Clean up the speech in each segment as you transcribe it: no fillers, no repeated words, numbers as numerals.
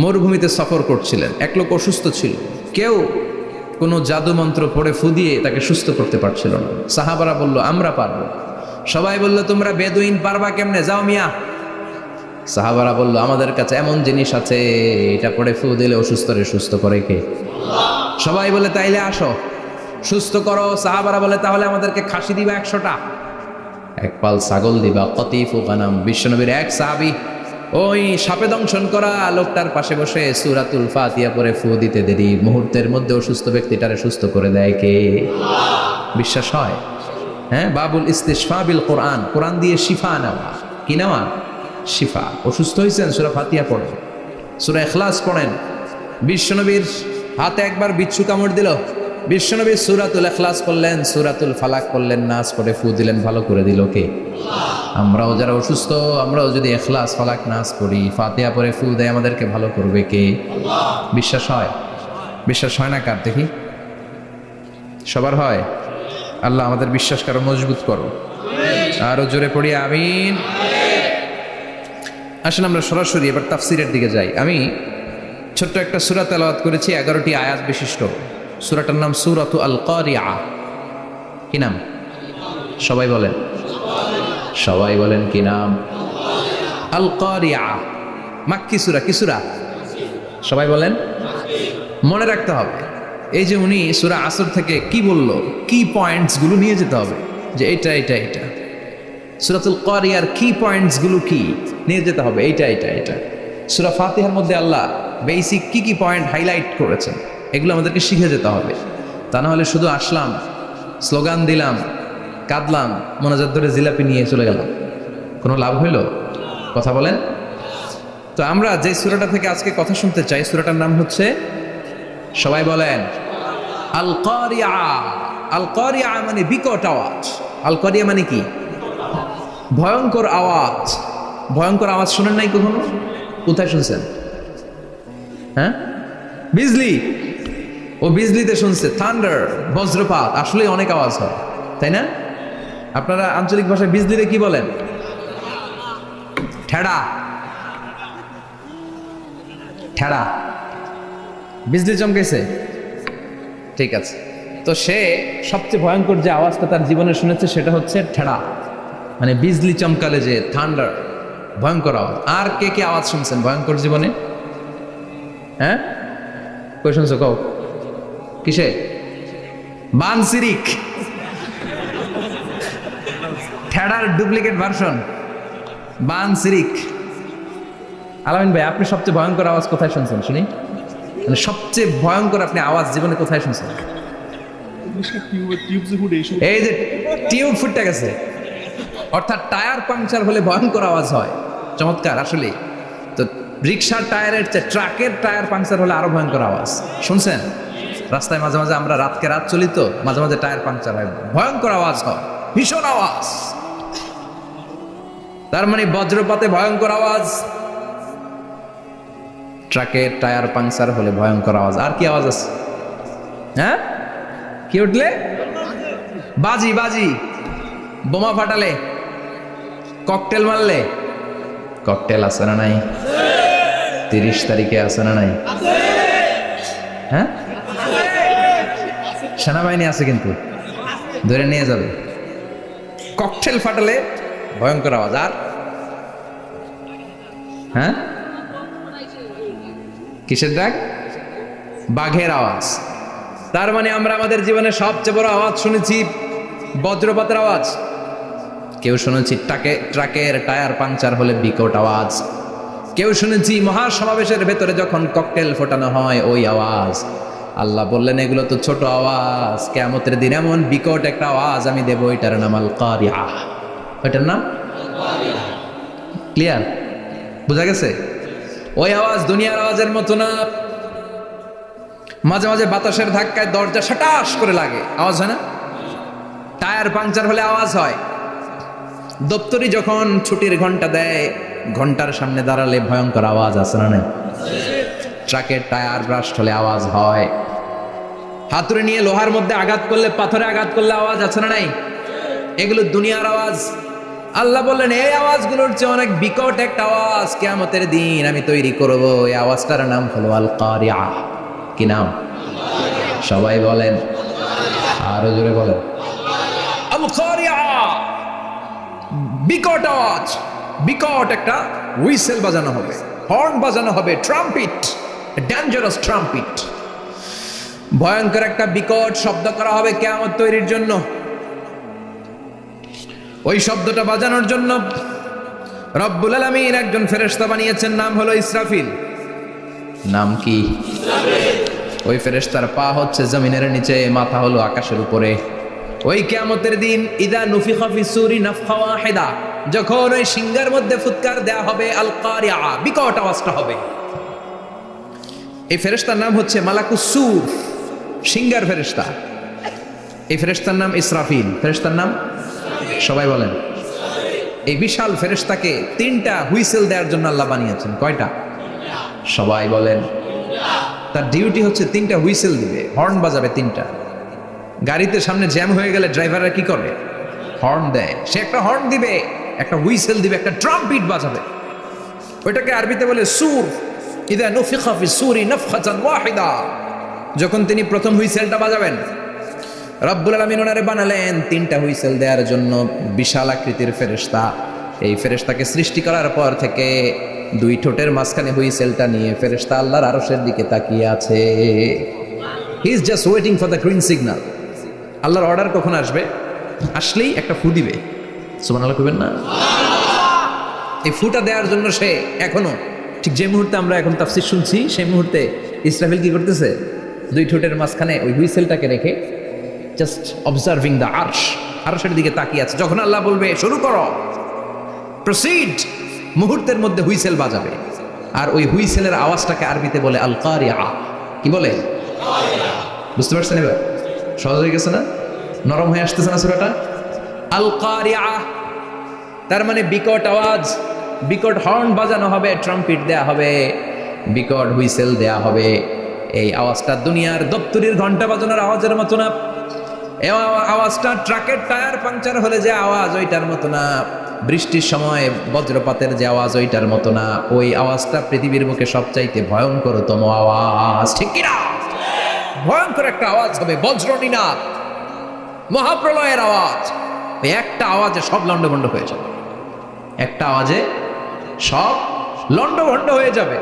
মরুভূমিতে সফর করছিলেন, এক লোক অসুস্থ ছিল, কেউ কোনো জাদু মন্ত্র পড়ে ফু দিয়ে তাকে সুস্থ করতে পারছিল না। সাহাবারা বলল আমরা পারবো। সবাই বলল তোমরা বেদুইন পারবা কেমনে, যাও মিয়া। সাহাবারা বলল আমাদের কাছে এমন জিনিস আছে, এটা পড়ে ফু দিলে অসুস্থরে সুস্থ করে কে? সবাই বলে তাইলে আসো সুস্থ করো। সাহাবারা বলে তাহলে আমাদেরকে খাসি দিবা 100টা, এক পাল ছাগল দিবা, কতিফু গানাম। বিশ্বনবীর এক সাহাবী ওই সাপে দংশন করা লোকটার পাশে বসে সূরাতুল ফাতিহা পড়ে ফু দিতে দেরি মুহূর্তের মধ্যে অসুস্থ ব্যক্তিটারে সুস্থ করে দেয় কে? বিশ্বাস হয়? হ্যাঁ, বাবুল ইস্তিশফা বিল কোরআন, কোরআন দিয়ে শিফা নেওয়া। কি নেওয়া? শিফা। অসুস্থ হয়েছেন, সূরা ফাতিহা পড়েন, সূরা ইখলাস পড়েন। বিশ্বনবীর হাতে একবার বিচ্ছু কামড় দিল, বিশ্বনবী সূরাতুল ইখলাস পড়লেন, সূরাতুল ফালাক পড়লেন, নাস পড়ে ফু দিলেন, ভালো করে দিল কে? আমরাও যারা অসুস্থ, আমরাও যদি ইখলাস ফালাক নাস পড়ি, ফাতিহা পড়ে ফু দেয়, আমাদেরকে ভালো করবে কে? বিশ্বাস হয়? বিশ্বাস হয় না কার? দেখি সবার হয়? আল্লাহ আমাদের বিশ্বাস কারো মজবুত করো, আরো জোরে পড়ি আমিন। আসলে আমরা সরাসরি এবার তাফসিরের দিকে যাই। আমি ছোট্ট একটা সূরা তেলাওয়াত করেছি, 11টি আয়াত বিশিষ্ট। সূরাটার নাম সূরাতু আল কারিয়া। কি নাম? সবাই বলেন, সবাই বলেন কি নাম? আল কারিয়া। মাক্কি সূরা। কি সূরা? সবাই বলেন। মনে রাখতে হবে, এই যে উনি সূরা আসর থেকে কি বলল, কি পয়েন্টসগুলো নিয়ে যেতে হবে, যে এটা এটা এটা। সূরাতুল কারিয়ার কি পয়েন্টসগুলো কি নিয়ে যেতে হবে, এইটা এটা এটা। সূরা ফাতিহার মধ্যে আল্লাহ বেসিক কি কি পয়েন্ট হাইলাইট করেছেন, এগুলো আমাদেরকে শিখে যেতে হবে। তা না হলে শুধু আসলাম, স্লোগান দিলাম, কাঁদলাম, মোনাজাত ধরে জিলাপি নিয়ে চলে গেলাম, কোনো লাভ হইল? কথা বলেন। তো আমরা যে সূরাটা থেকে আজকে কথা শুনতে চাই, সূরাটার নাম হচ্ছে, সবাই বলেন, আল কারিয়া। আল কারিয়া মানে বিকট আওয়াজ। আল কারিয়া মানে কি? ভয়ঙ্কর আওয়াজ। ভয়ঙ্কর আওয়াজ শুনেন নাই কখনো? কোথায় শুনছেন? হ্যাঁ, বিজলি। ও বিজলিতে শুনছে, থান্ডার, বজ্রপাত। আসলে অনেক আওয়াজ হয়, তাই না? আপনারা আঞ্চলিক ভাষায় বিজলিতে কি বলেন? ঠেড়া। ঠেড়া। বিজলি চমকেছে, ঠিক আছে। তো সে সবচেয়ে ভয়ঙ্কর যে আওয়াজটা তার জীবনে শুনেছে সেটা হচ্ছে ঠেড়া, মানে বিজলি চমকালে যে থান্ডার, ভয়ঙ্কর আওয়াজ। আর কে কে আওয়াজ শুনছেন ভয়ঙ্কর জীবনে? হ্যাঁ, কই শুনছো? কও কিসে? বানসিরিক, ঠেড়ার ডুপ্লিকেট ভার্সন বানসিরিক। আলামিন ভাই, আপনি সবচেয়ে ভয়ঙ্কর আওয়াজ কোথায় শুনছেন শুনি? মানে সবচেয়ে ভয়ঙ্কর আপনি আওয়াজ জীবনে কোথায় শুনছেন? এই যে টিউব ফুটে গেছে, অর্থাৎ টায়ার পাংচার হলে ভয়ঙ্কর আওয়াজ হয়। চমৎকার আসলে। তো রিক্সার টায়ারের চেয়ে ট্রাকের টায়ার পাংচার হলে আরো ভয়ঙ্কর আওয়াজ শুনছেন? রাস্তায় মাঝে মাঝে আমরা রাতকে রাত চলি, তো মাঝে মাঝে টায়ার পাংচার হয়, ভয়ঙ্কর আওয়াজ হয়, ভীষণ আওয়াজ। তার মানে বজ্রপাতে ভয়ঙ্কর আওয়াজ, ট্রাকের টায়ার পাংচার হলে ভয়ঙ্কর আওয়াজ। আর কি আওয়াজ আছে? হ্যাঁ, কি উঠলে? বাজি। বাজি, বোমা ফাটালে, ককটেল মারলে। ককটেল আছে না নাই? 30 তারিখে আছে না নাই? হ্যাঁ, সেনাবাহিনী আছে কিন্তু ধরে নিয়ে যাবে। ককটেল ফাটালে ভয়ঙ্কর আওয়াজ। আর হ্যাঁ, কিসের ডাক? বাঘের আওয়াজ। তার মানে আমরা আমাদের জীবনে সবচেয়ে বড় আওয়াজ শুনেছি বজ্রপাতের আওয়াজ। কেউ শুনেছি ট্রাকের টায়ার পাংচার হলে বিকট আওয়াজ। কেউ শুনেছি মহাসমাবেশের ভেতরে যখন ককটেল ফোটানো হয় ওই আওয়াজ। আল্লাহ বললেন এগুলো তো ছোট আওয়াজ, কিয়ামতের দিন এমন বিকট একটা আওয়াজ আমি দেব, এটার নাম আল কারিয়া। ওইটার নাম ক্লিয়ার? বোঝা গেছে? ওই আওয়াজ দুনিয়ার আওয়াজের মতো না। মাঝে মাঝে বাতাসের ধাক্কায় দরজা সাটাস করে লাগে, আওয়াজ হয় না? টায়ার পাংচার হলে আওয়াজ হয়। দপ্তরি যখন ছুটির ঘন্টা দেয়, ঘন্টার সামনে দাঁড়ালে ভয়ঙ্কর আওয়াজ আছে না নাই? ট্রাকের টায়ার ব্রাস্ট হলে আওয়াজ হয়। হাতুড়ি নিয়ে লোহার মধ্যে আঘাত করলে, পাথরে আঘাত করলে আওয়াজ আছে না নাই? এগুলো দুনিয়ার আওয়াজ। আল্লাহ বললেন এই আওয়াজগুলোর চেয়ে অনেক বিকট একটা আওয়াজ কিয়ামতের দিন আমি তৈরি করব। এই আওয়াজটার নাম হলো আল কারিয়া। কি নাম? সবাই বলেন, আরো জোরে বলেন, আল কারিয়া। বিকট আওয়াজ, বিকট একটা হুইসেল বাজানো হবে, হর্ন বাজানো হবে, ট্রাম্পিট, ডেঞ্জারাস ট্রাম্পিট। ভয়ঙ্কর একটা বিকট শব্দ করা হবে কিয়ামত তৈরির জন্য। ওই শব্দটা বাজানোর জন্য রব্বুল আলামিন একজন ফেরেশতা বানিয়েছেন, নাম হলো ইসরাফিল। নাম কি? ওই ফেরেশতার পা হচ্ছে জমিনের নিচে, মাথা হলো আকাশের উপরে। ওই কিয়ামতের দিন ইদা নুফিখা ফিস সূরি নাফখা ওয়াহিদা, যখন ওই সিংহার মধ্যে ফুৎকার দেয়া হবে, আল কারিয়া, বিকট আওয়াজটা হবে। এই ফেরেশতার নাম হচ্ছে মালাকুস সূর, সিংহার ফেরেশতা। এই ফেরেশতার নাম ইসরাফিল। ফেরেশতার নাম সবাই বলেন। এই বিশাল ফেরেশতাকে 3টা হুইসেল দেওয়ার জন্য আল্লাহ বানিয়েছেন। কয়টা? সবাই বলেন। তার ডিউটি হচ্ছে 3টা হুইসেল দিবে, হর্ন বাজাবে 3টা। গাড়িতে সামনে জ্যাম হয়ে গেলে ড্রাইভাররা কি করে? হর্ন দেয়। সে একটা হর্ন দিবে, একটা হুইসেল দিবে, একটা ট্রাম্পিট বাজাবে। ওইটাকে আরবিতে বলে সুর। ইদা নুফিখা ফিস সূরি নাফখাতান ওয়াহিদা, যখন তিনি প্রথম হুইসেলটা বাজাবেন, রব্বুল আলামিন ওনারে বানালেন 3টা হুইসেল দেওয়ার জন্য। বিশাল আকৃতির ফেরেশতা। এই ফেরেশতাকে সৃষ্টি করার পর থেকে 2 ঠোঁটের মাঝখানে হুইসেলটা নিয়ে ফেরেশতা আল্লাহর আরশের দিকে তাকিয়ে আছে। He is just waiting for the green signal. আল্লাহর অর্ডার কখন আসবে? আসলেই একটা ফু দিবে। সুবহানাল্লাহ কইবেন না? এই ফুটা দেওয়ার জন্য সে এখনো, ঠিক যে মুহূর্তে আমরা এখন তাফসীর শুনছি, সেই মুহূর্তে ইসরাফিল কি করতেছে? 2 ঠোঁটের মাঝখানে ওই হুইসেলটাকে রেখে জাস্ট অবজার্ভিং দ্য আরশ, আরশের দিকে তাকিয়ে আছে। যখন আল্লাহ বলবে শুরু করো, প্রসিড, মুহূর্তের মধ্যে হুইসেল বাজাবে। আর ওই হুইসেলের আওয়াজটাকে আরবিতে বলে আল কারিয়া। কি বলে? বুঝতে পারছেন এবার? সহজ হয়ে গেছে না? নরম হয়ে আসতেছে না সূরাটা? আল কারিয়া তার মানে বিকট আওয়াজ, বিকট হর্ন বাজানো হবে, ট্রাম্পিট দেয়া হবে, বিকট হুইসেল দেয়া হবে। এই আওয়াজটা দুনিয়ার দপ্তরির ঘন্টা বাজানোর আওয়াজের মতো না। এই আওয়াজটা ট্রাকের টায়ার পাংচার হলে যে আওয়াজ, ওইটার মতো না। বৃষ্টির সময় বজ্রপাতের যে আওয়াজ, ওইটার মতো না। ওই আওয়াজটা পৃথিবীর বুকে সবচাইতে ভয়ঙ্করতম আওয়াজ। ঠিক কিনা? ভয়ঙ্কর একটা আওয়াজ হবে, বজ্রনিনাদ, মহাপ্রলয়ের আওয়াজ। ওই একটা আওয়াজে সব লন্ডভন্ড হয়ে যাবে। একটা আওয়াজে সব লন্ডভন্ড হয়ে যাবে।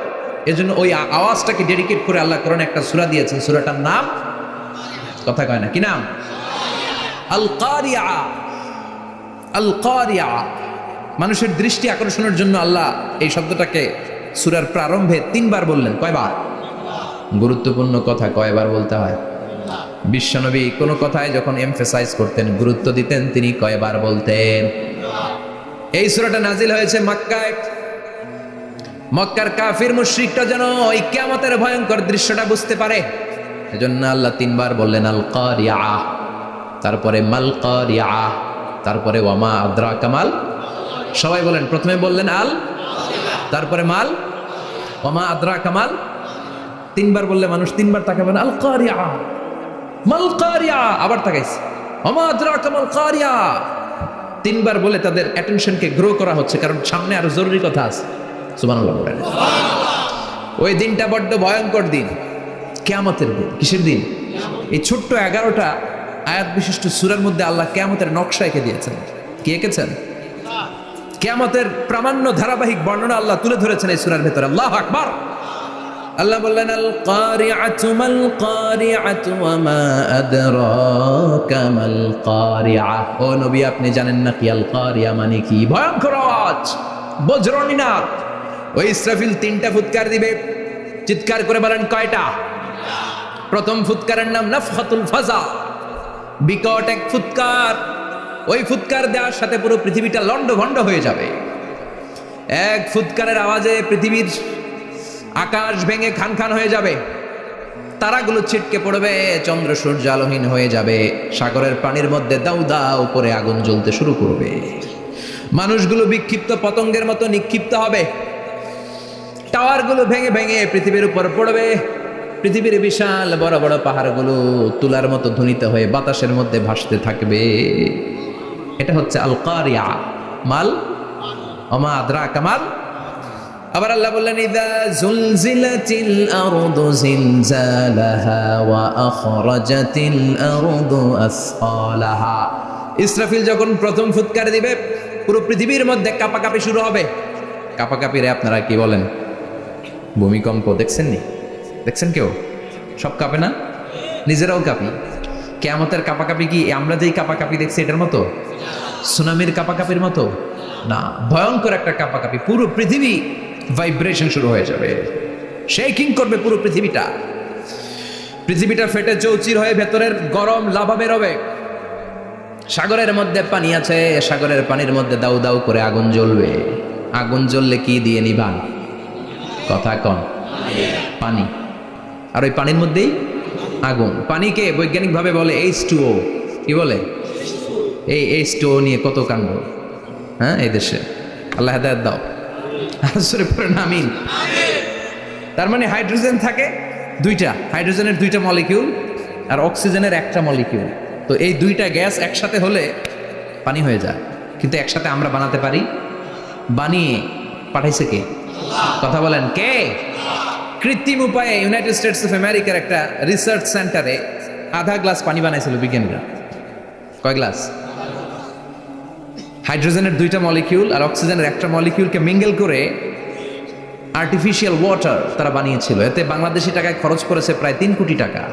এজন্য ওই আওয়াজটাকে ডেডিকেট করে আল্লাহ কোরআনে একটা সূরা দিয়েছেন। সূরাটার নাম, কথা কয় না, কি নাম? আল কারিয়া। আল কারিয়া, মানুষের দৃষ্টি আকর্ষণের জন্য আল্লাহ এই শব্দটাকে সূরার প্রারম্ভে 3 বার বললেন। কয়বার? গুরুত্বপূর্ণ কথা কয়বার বলতে হয়? বিশ্বনবী কোনো কথায় যখন এমফেসাইজ করতেন, গুরুত্ব দিতেন, তিনি কয়বার বলতেন? এই সূরাটা নাজিল হয়েছে মক্কায়। মক্কার কাফির মুশরিকরা যেন ওই কিয়ামতের ভয়ঙ্কর দৃশ্যটা বুঝতে পারে, এজন্য আল্লাহ 3 বার বললেন আল কারিয়া, তারপরে মাল কারিয়া, তারপরে ওয়ামা আদরাকা মাল। সবাই বলেন। প্রথমে বললেন আল, তারপরে মাল, ওয়ামা আদরাকা মাল। 3 বার বললে মানুষ 3 বার তাকাবেন, আল কারিয়া, মাল কারিয়া, আবার তাকাইছে, ওয়ামা আদরাকা মাল কারিয়া। 3 বার বলে তাদের অ্যাটেনশনকে গ্রো করা হচ্ছে, কারণ সামনে আরো জরুরি কথা আছে। সুবহানাল্লাহ বলেন। ওই দিনটা বড্ড ভয়ঙ্কর দিন, কিয়ামতের দিন। কিসের দিন? এই ছোট্ট 11টা আয়াত বিশিষ্ট সূরার মধ্যে আল্লাহ কিয়ামতের নকশা এঁকে দিয়েছেন। কি এঁকেছেন? কিয়ামতের প্রামাণ্য ধারাবাহিক বর্ণনা আল্লাহ তুলে ধরেছেন এই সূরার ভেতরে। আল্লাহু আকবার। আল্লাহ বললেন আল কারিআতু মাল কারিআতু ওয়া মা আদরাকা মাল কারিআ। ও নবী, আপনি জানেন না কি আল কারিয়া মানে কি? ভয়ঙ্কর আওয়াজ, বজ্রনিনাদ। ওই ইসরাফিল 3টা ফুৎকার দিবে। চিৎকার করে বলেন কয়টা? প্রথম ফুৎকারের নাম নাফখাতুল ফাজা, বিকট এক ফুৎকার। ওই ফুৎকার দেওয়ার সাথে পুরো পৃথিবীটা লন্ডভন্ড হয়ে যাবে। এক ফুৎকারের আওয়াজে পৃথিবীর আকাশ ভেঙে খান খান হয়ে যাবে, তারাগুলো ছিটকে পড়বে, চন্দ্র সূর্য আলোহীন হয়ে যাবে, সাগরের পানির মধ্যে দাউ দাউ করে আগুন জ্বলতে শুরু করবে, মানুষগুলো বিক্ষিপ্ত পতঙ্গের মতো নিক্ষিপ্ত হবে, টাওয়ারগুলো ভেঙে ভেঙে পৃথিবীর উপর পড়বে, পৃথিবীর বিশাল বড় বড় পাহাড়গুলো তুলার মতো ধ্বনিত হয়ে বাতাসের মধ্যে ভাসতে থাকবে। এটা হচ্ছে আল কারিয়া। মাল ওমা আদরাকা মাল। আবার আল্লাহ বললেন ইযা যুলজিলাতিল আরদু জিলজালাহা ওয়া আখরাজাতিল আরদু আসকালাহা। ইসরাফিল যখন প্রথম ফুৎকার দিবে পুরো পৃথিবীর মধ্যে কাঁপাকাঁপি শুরু হবে। কাঁপাকাঁপিরে আপনারা কি বলেন? ভূমিকম্প দেখছেন নি? দেখছেন কেউ? সব কাঁপে না? নিজেরাও কাঁপি। কিয়ামতের কাঁপাকাঁপি কি আমরা যেই কাঁপাকাঁপি দেখছি এটার মতো? সুনামির কাঁপাকাঁপির মতো না, ভয়ঙ্কর একটা কাঁপাকাঁপি। পুরো পৃথিবী ভাইব্রেশন শুরু হয়ে যাবে, শেকিং করবে পুরো পৃথিবীটা। পৃথিবীটা ফেটে চৌচির হয়ে ভেতরের গরম লাভা বেরোবে। সাগরের মধ্যে পানি আছে, সাগরের পানির মধ্যে দাউ দাউ করে আগুন জ্বলবে। আগুন জ্বললে কি দিয়ে নিভান? কথা কন। পানি। আর ওই পানির মধ্যেই আগুন। পানিকে বৈজ্ঞানিকভাবে বলে H2O। কি বলে? এই H2O নিয়ে কত কাণ্ড, হ্যাঁ, এই দেশে। আল্লাহ হেদায়েত দাও। আসরে পড়ে না আমিন। তার মানে হাইড্রোজেন থাকে দুইটা, হাইড্রোজেনের দুইটা মলিকিউল আর অক্সিজেনের একটা মলিকিউল। তো এই দুইটা গ্যাস একসাথে হলে পানি হয়ে যায়। কিন্তু একসাথে আমরা বানাতে পারি? বানিয়ে পাঠাইছে কে? কথা বলেন কে? কৃত্রিম উপায়ে ইউনাইটেড স্টেটস অফ আমেরিকার একটা রিসার্চ সেন্টারে আধা গ্লাস পানি বানাইছিল বিজ্ঞানীরা। কয় গ্লাস? হাইড্রোজেনের দুইটা মলিকিউল আর অক্সিজেনের একটা মলিকিউলকে মিঙ্গেল করে আর্টিফিশিয়াল ওয়াটার তারা বানিয়েছিল। এতে বাংলাদেশি টাকায় খরচ করেছে প্রায় 3 কোটি টাকা।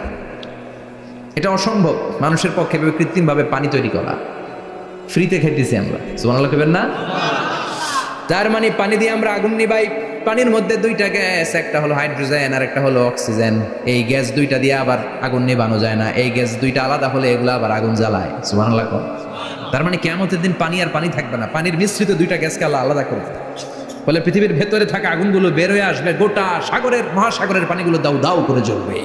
এটা অসম্ভব মানুষের পক্ষে কৃত্রিমভাবে পানি তৈরি করা। ফ্রিতে খেতেছি আমরা, সুবহানাল্লাহ কইবেন না? তার মানে পানি দিয়ে আমরা আগুন নিভাই। পানির মধ্যে দুইটা গ্যাস, একটা হলো হাইড্রোজেন আর একটা হলো অক্সিজেন। এই গ্যাস দুইটা দিয়ে আবার আগুন নেভানো যায় না। এই গ্যাস দুইটা আলাদা হলে এগুলো আবার আগুন জ্বালায়। সুবহানাল্লাহ। তার মানে কিয়ামতের দিন পানি আর পানি থাকবে না, পানির মিশ্রিত দুইটা গ্যাসকে আল্লাহ আলাদা করবে। ফলে পৃথিবীর ভেতরে থাকা আগুনগুলো বের হয়ে আসবে, গোটা সাগরের মহাসাগরের পানিগুলো দাউ দাউ করে জ্বলবে।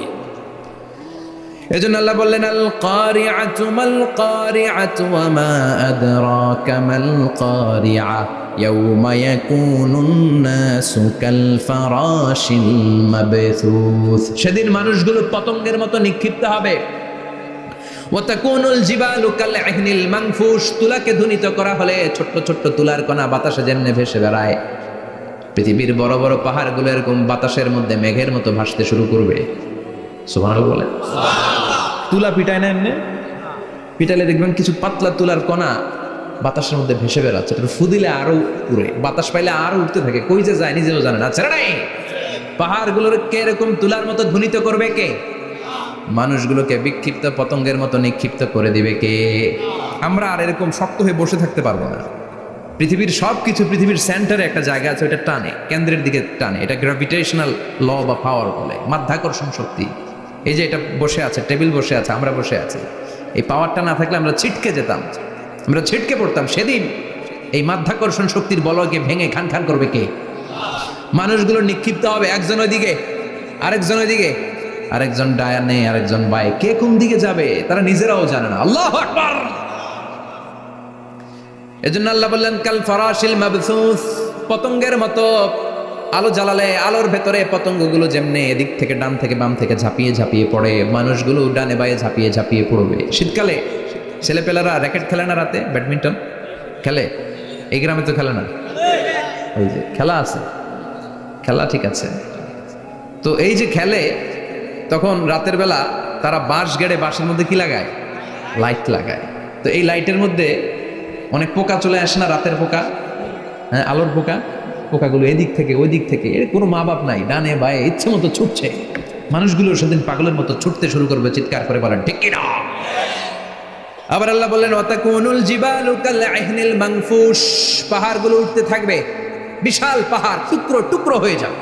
এজন্য আল্লাহ বললেন আল কারিআতু মাল কারিআতু ওয়া মা আদরাকা মাল কারিআ ইয়াউমা ইয়াকুনুন নাসু কাল ফারাশিল মাবথুস। সেদিন মানুষগুলো পতঙ্গের মতো নিক্ষিপ্ত হবে। ওয়া তাকুনুল জিবালু কাল ইহনিল মানফুশ। তুলাকে ধ্বনিত করা হলে ছোট্ট ছোট্ট তুলার কণা বাতাসে যেমনে ভেসে বেড়ায়, পৃথিবীর বড় বড় পাহাড়গুলো এরকম বাতাসের মধ্যে মেঘের মতো ভাসতে শুরু করবে। সুবহানাল্লাহ বলে। তুলা পিটায় না এমনি? পিটালে দেখবেন কিছু পাতলা তুলার কণা বাতাসের মধ্যে ভেসে বেড়াচ্ছে। এটা ফু দিলে আরো উড়ে, বাতাস পাইলে আরো উঠতে থাকে, কই যে যায় নিজেও জানে না। ছেড়ে নাই। পাহাড়গুলোর কে এরকম তুলার মতো ধ্বনিত করবে কে? মানুষগুলোকে বিক্ষিপ্ত পতঙ্গের মতো নিক্ষিপ্ত করে দিবে কে? আমরা আর এরকম শক্ত হয়ে বসে থাকতে পারবো না। পৃথিবীর সব কিছু, পৃথিবীর সেন্টারে একটা জায়গা আছে, ওটা টানে, কেন্দ্রের দিকে টানে। এটা গ্র্যাভিটেশনাল ল বা পাওয়ার বলে, মাধ্যাকর্ষণ শক্তি। এই যে এটা বসে আছে, টেবিল বসে আছে, আমরা বসে আছি, এই পাওয়ারটা না থাকলে আমরা ছিটকে যেতাম, আমরা ছিটকে পড়তাম। সেদিন এই মাধ্যাকর্ষণ শক্তির বলয়কে ভেঙে খান খান করবে কে? মানুষগুলো নিক্ষিপ্ত হবে, একজন ওইদিকে, আরেকজন ওইদিকে, আরেকজন ডায়ানে, আরেকজন বায়ে। কে কোন দিকে যাবে তারা নিজেরাও জানে না। আল্লাহু আকবার। এজন্য আল্লাহ বললেন কাল ফারাশিল মাবসুস। পতঙ্গের মতো আলো জ্বালালে আলোর ভেতরে পতঙ্গগুলো যেমনে এদিক থেকে ডান থেকে বাম থেকে ঝাঁপিয়ে ঝাঁপিয়ে পড়ে, মানুষগুলো ডানে বায়ে ঝাঁপিয়ে ঝাঁপিয়ে পড়বে। শীতকালে ছেলেপেলারা র্যাকেট খেলে না, রাতে ব্যাডমিন্টন খেলে। এই গ্রামে তো খেলে না, ওই যে খেলা আছে, খেলা ঠিক আছে। তো এই যে খেলে, তখন রাতের বেলা তারা বাঁশ গেড়ে, বাঁশের মধ্যে কি লাগায়? লাইট লাগায়। তো এই লাইটের মধ্যে অনেক পোকা চলে আসে না, রাতের পোকা, হ্যাঁ, আলোর পোকা। পোকাগুলো এদিক থেকে ওই দিক থেকে, এর কোনো মা বাপ নাই, ডানে বায়ে ইচ্ছে মতো ছুটছে। মানুষগুলো সেদিন পাগলের মতো ছুটতে শুরু করবে, চিৎকার করে বলেন ঠিক কিনা? আবার আল্লাহ বললেন ওয়াতাকুনুল জিবালু কাল ইহনিল মানফুশ। পাহাড়গুলো উঠতে থাকবে, বিশাল পাহাড় টুকরো টুকরো হয়ে যাবে।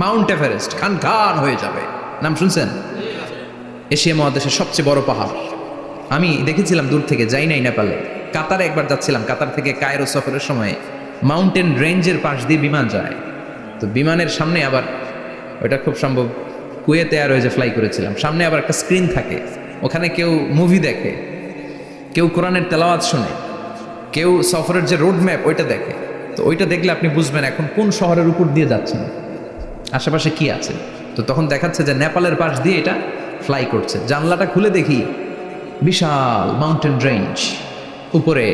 মাউন্ট এভারেস্ট খান খান হয়ে যাবে। নাম শুনছেন? এশিয়া মহাদেশের সবচেয়ে বড় পাহাড়। আমি দেখেছিলাম দূর থেকে, যাই নাই নেপালে। কাতারে একবার যাচ্ছিলাম, কাতার থেকে কায়রো সফরের সময় মাউন্টেন রেঞ্জের পাশ দিয়ে বিমান যায়। তো বিমানের সামনে আবার, ওটা খুব সম্ভব কুয়েতে এয়ারওয়েজে ফ্লাই করেছিলাম, সামনে আবার একটা স্ক্রিন থাকে। ওখানে কেউ মুভি দেখে, কেউ কোরআনের তেলাওয়াত শোনে, কেউ সফরের যে রোড ম্যাপ ওইটা দেখে। তো ওইটা দেখলে আপনি বুঝবেন এখন কোন শহরের উপর দিয়ে যাচ্ছেন, আশেপাশে কি আছে। তো তখন দেখাচ্ছে যে নেপালের পাশ দিয়ে এটা ফ্লাই করছে। জানলাটা খুলে দেখি বিশাল মাউন্টেন রেঞ্জ, উপরে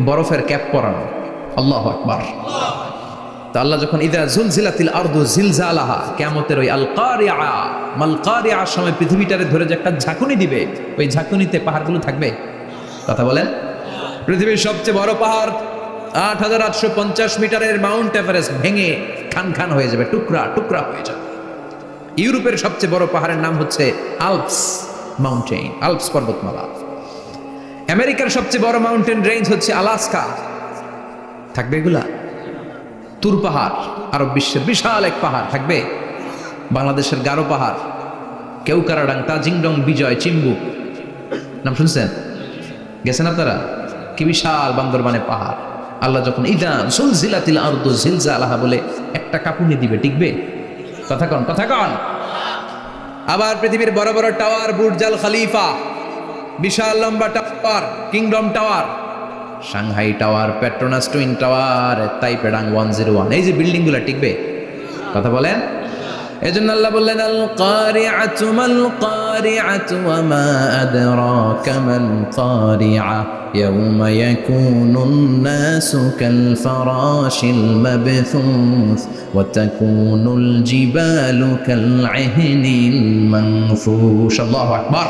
বরফের ক্যাপ পরানো। আল্লাহু আকবার। তো আল্লাহ যখন ইদা জুলজিলাতিল আরদু জিলজালাহা, কিয়ামতের ওই আল কারিআ মাল কারিআর সময় পৃথিবীটারে ধরে যে একটা ঝাঁকুনি দিবে, ওই ঝাঁকুনিতে পাহাড়গুলো থাকবে। কথা বলেন। পৃথিবীর সবচেয়ে বড় পাহাড় ৮৮৫০ মিটারের মাউন্ট এভারেস্ট ভেঙে খান খান হয়ে যাবে, টুকরা টুকরা হয়ে যাবে। ইউরোপের সবচেয়ে বড় পাহাড়ের নাম হচ্ছে আল্পস মাউন্টেন, আল্পস পর্বতমালা। আমেরিকার সবচেয়ে বড় মাউন্টেন রেঞ্জ হচ্ছে আলাস্কা, থাকবে এগুলা? তুর পাহাড় আরব বিশ্বের বিশাল এক পাহাড় থাকবে। বাংলাদেশের গারো পাহাড়, কেউকারাডাং, তাজিংডং, বিজয়, চিম্বুক, নাম শুনছেন? গেছেন আপনারা? কি বিশাল বান্দরবানে পাহাড়। আল্লাহ যখন ইদা জুলজিলাতিল আরদু জিলজালাহা বলে একটা কাঁপুনি দিবে, টিকবে? কথা কন, কথা কন। আবার পৃথিবীর বড় বড় টাওয়ার, বুর্জ আল খলিফা, বিশাল লম্বা tower, Kingdom Tower, Shanghai Tower, Petronas Twin Tower, তাইপেডাং 101, এই যে বিল্ডিং গুলা টিকবে? কথা বলেন। এজন্য আল্লাহ বললেন আল কারিআতু মাল কারিআতু ওয়া মা আদরাকা মাল কারিআ ইয়াউমা ইয়াকুনুন নাসু কাল ফারাশিল মাবথুস ওয়া তাকুনুল জিবালু কাল ইহনিল মানফুশ। আল্লাহু আকবার।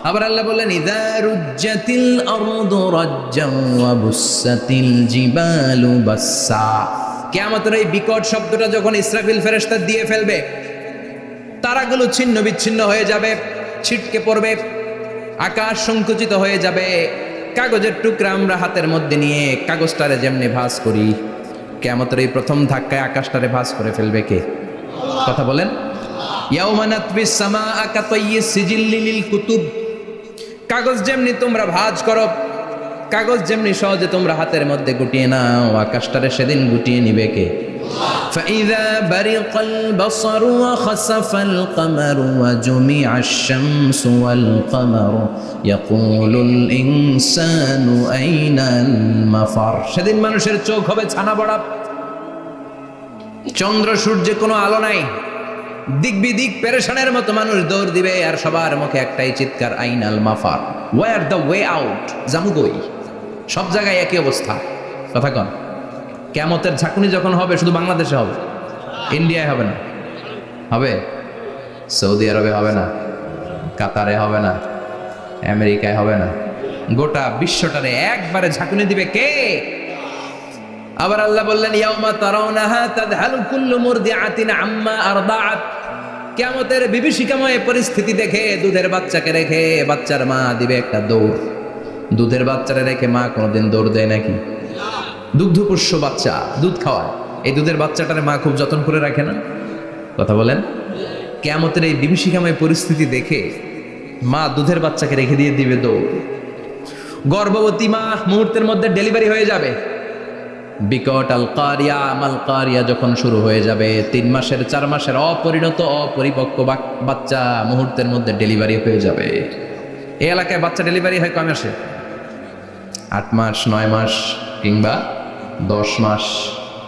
আবার আল্লাহ বললেন ইযা রুজ্জাতিল আরদু রাজ্জান ওয়া বুসাতিল জিবালু বাসসা। কিয়ামতের এই বিকট শব্দটা যখন ইসরাফিল ফেরেশতা দিয়ে ফেলবে, তারাগুলো ছিন্ন বিচ্ছিন্ন হয়ে যাবে, ছিটকে পড়বে, আকাশ সংকুচিত হয়ে যাবে। কাগজের টুকরা আমরা হাতের মধ্যে নিয়ে কাগজটারে যেমনি ভাঁজ করি, কিয়ামতের এই প্রথম ধাক্কায় আকাশটারে ভাঁজ করে ফেলবে কে? কথা বলেন। ইয়াউমা নাতবিস সামাআ কাতাইয়িস সিজিল্লি লিল কুতুব। কাগজ যেমনি তোমরা ভাঁজ করো, কাগজ যেমনি সহজে তোমরা হাতের মধ্যে গুটিয়ে নাও, আকাশটারে সেদিন গুটিয়ে নিবে কে? فإذا برق البصر وخسف القمر وجمع الشمس والقمر يقول الإنسان أين المفر। সেদিন মানুষের চোখ হবে ছানা বড়া, চন্দ্র সূর্যে কোনো আলো নাই, দিক বিদিক পেরেশানের মতো মানুষ দৌড় দিবে, আর সবার মুখে একটাই চিৎকার, আইনাল মাফার, ওয়ার দ্য ওয়ে আউট, জামুগই। সব জায়গায় একই অবস্থা। কথা কন। কিয়ামতের ঝাঁকুনি যখন হবে শুধু বাংলাদেশে হবে, ইন্ডিয়ায় হবে না, হবে সৌদি আরবে হবে না, কাতারে হবে না, আমেরিকায় হবে না, গোটা বিশ্বটারে একবারে ঝাঁকুনি দিবে কে? আবার আল্লাহ বললেন ইয়াউমা তারাউনাহা তাযহালু কুল্লু মুরদিআতিন আম্মা আরদাআত। কিয়ামতের বিভীষিকাময় পরিস্থিতি দেখে দুধের বাচ্চাকে রেখে বাচ্চার মা দিবে একটা দৌড়। দুধের বাচ্চারে রেখে মা কোনোদিন দৌড় দেয় নাকি? দুগ্ধপোষ্য বাচ্চা, দুধ খাওয়ায়, এই দুধের বাচ্চাটারে মা খুব যত্ন করে রাখে না? কথা বলেন। কিয়ামতের এই বিভীষিকাময় পরিস্থিতি দেখে মা দুধের বাচ্চাকে রেখে দিয়ে দিবে দৌড়। গর্ভবতী মা মুহূর্তের মধ্যে ডেলিভারি হয়ে যাবে। বিকট আল কারিয়া মাল কারিয়া যখন শুরু হয়ে যাবে, 3 মাসের 4 মাসের অপরিণত অপরিপক্ক বাচ্চা মুহূর্তের মধ্যে ডেলিভারি হয়ে যাবে। এই এলাকায় বাচ্চা ডেলিভারি হয় কয় মাসে? 8 মাস, 9 মাস কিংবা 10 মাস।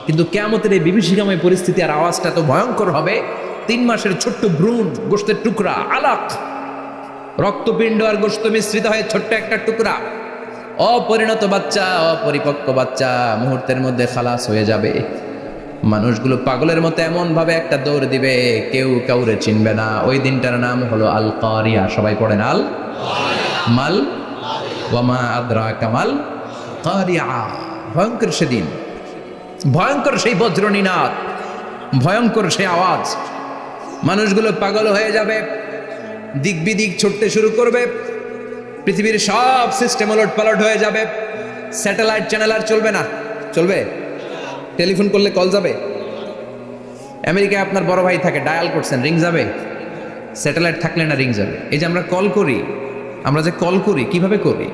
কিন্তু কিয়ামতের এই বিভীষিকাময় পরিস্থিতি আর আওয়াজটা তো ভয়ঙ্কর হবে। 3 মাসের ছোট্ট ভ্রূণ, গোশতের টুকরা, আলাক, রক্তপিণ্ড আর গোশত মিশ্রিত হয়ে ছোট্ট একটা টুকরা, অপরিণত বাচ্চা, অপরিপক্ক বাচ্চা মুহূর্তের মধ্যে খালাস হয়ে যাবে। মানুষগুলো পাগলের মতো এমন ভাবে একটা দৌড় দিবে, কেউ কাউরে চিনবে না। ওই দিনটার নাম হলো আল কারিয়া। সবাই পড়েন আল মাল ওয়া মা আদরাকা মাল কারিয়া। ভয়ঙ্কর সেদিন, ভয়ঙ্কর সেই বজ্রনিনাদ, ভয়ঙ্কর সেই আওয়াজ। মানুষগুলো পাগল হয়ে যাবে, দিক বিদিক ছুটতে শুরু করবে, পৃথিবীর সব সিস্টেম ওলট পালট হয়ে যাবে। স্যাটেলাইট চ্যানেল আর চলবে না। চলবে? টেলিফোন করলে কল যাবে? আমেরিকায় আপনার বড় ভাই থাকে, ডায়াল করছেন, রিং যাবে? স্যাটেলাইট থাকলে না রিং যাবে? এই যে আমরা কল করি, আমরা যে কল করি কিভাবে করি?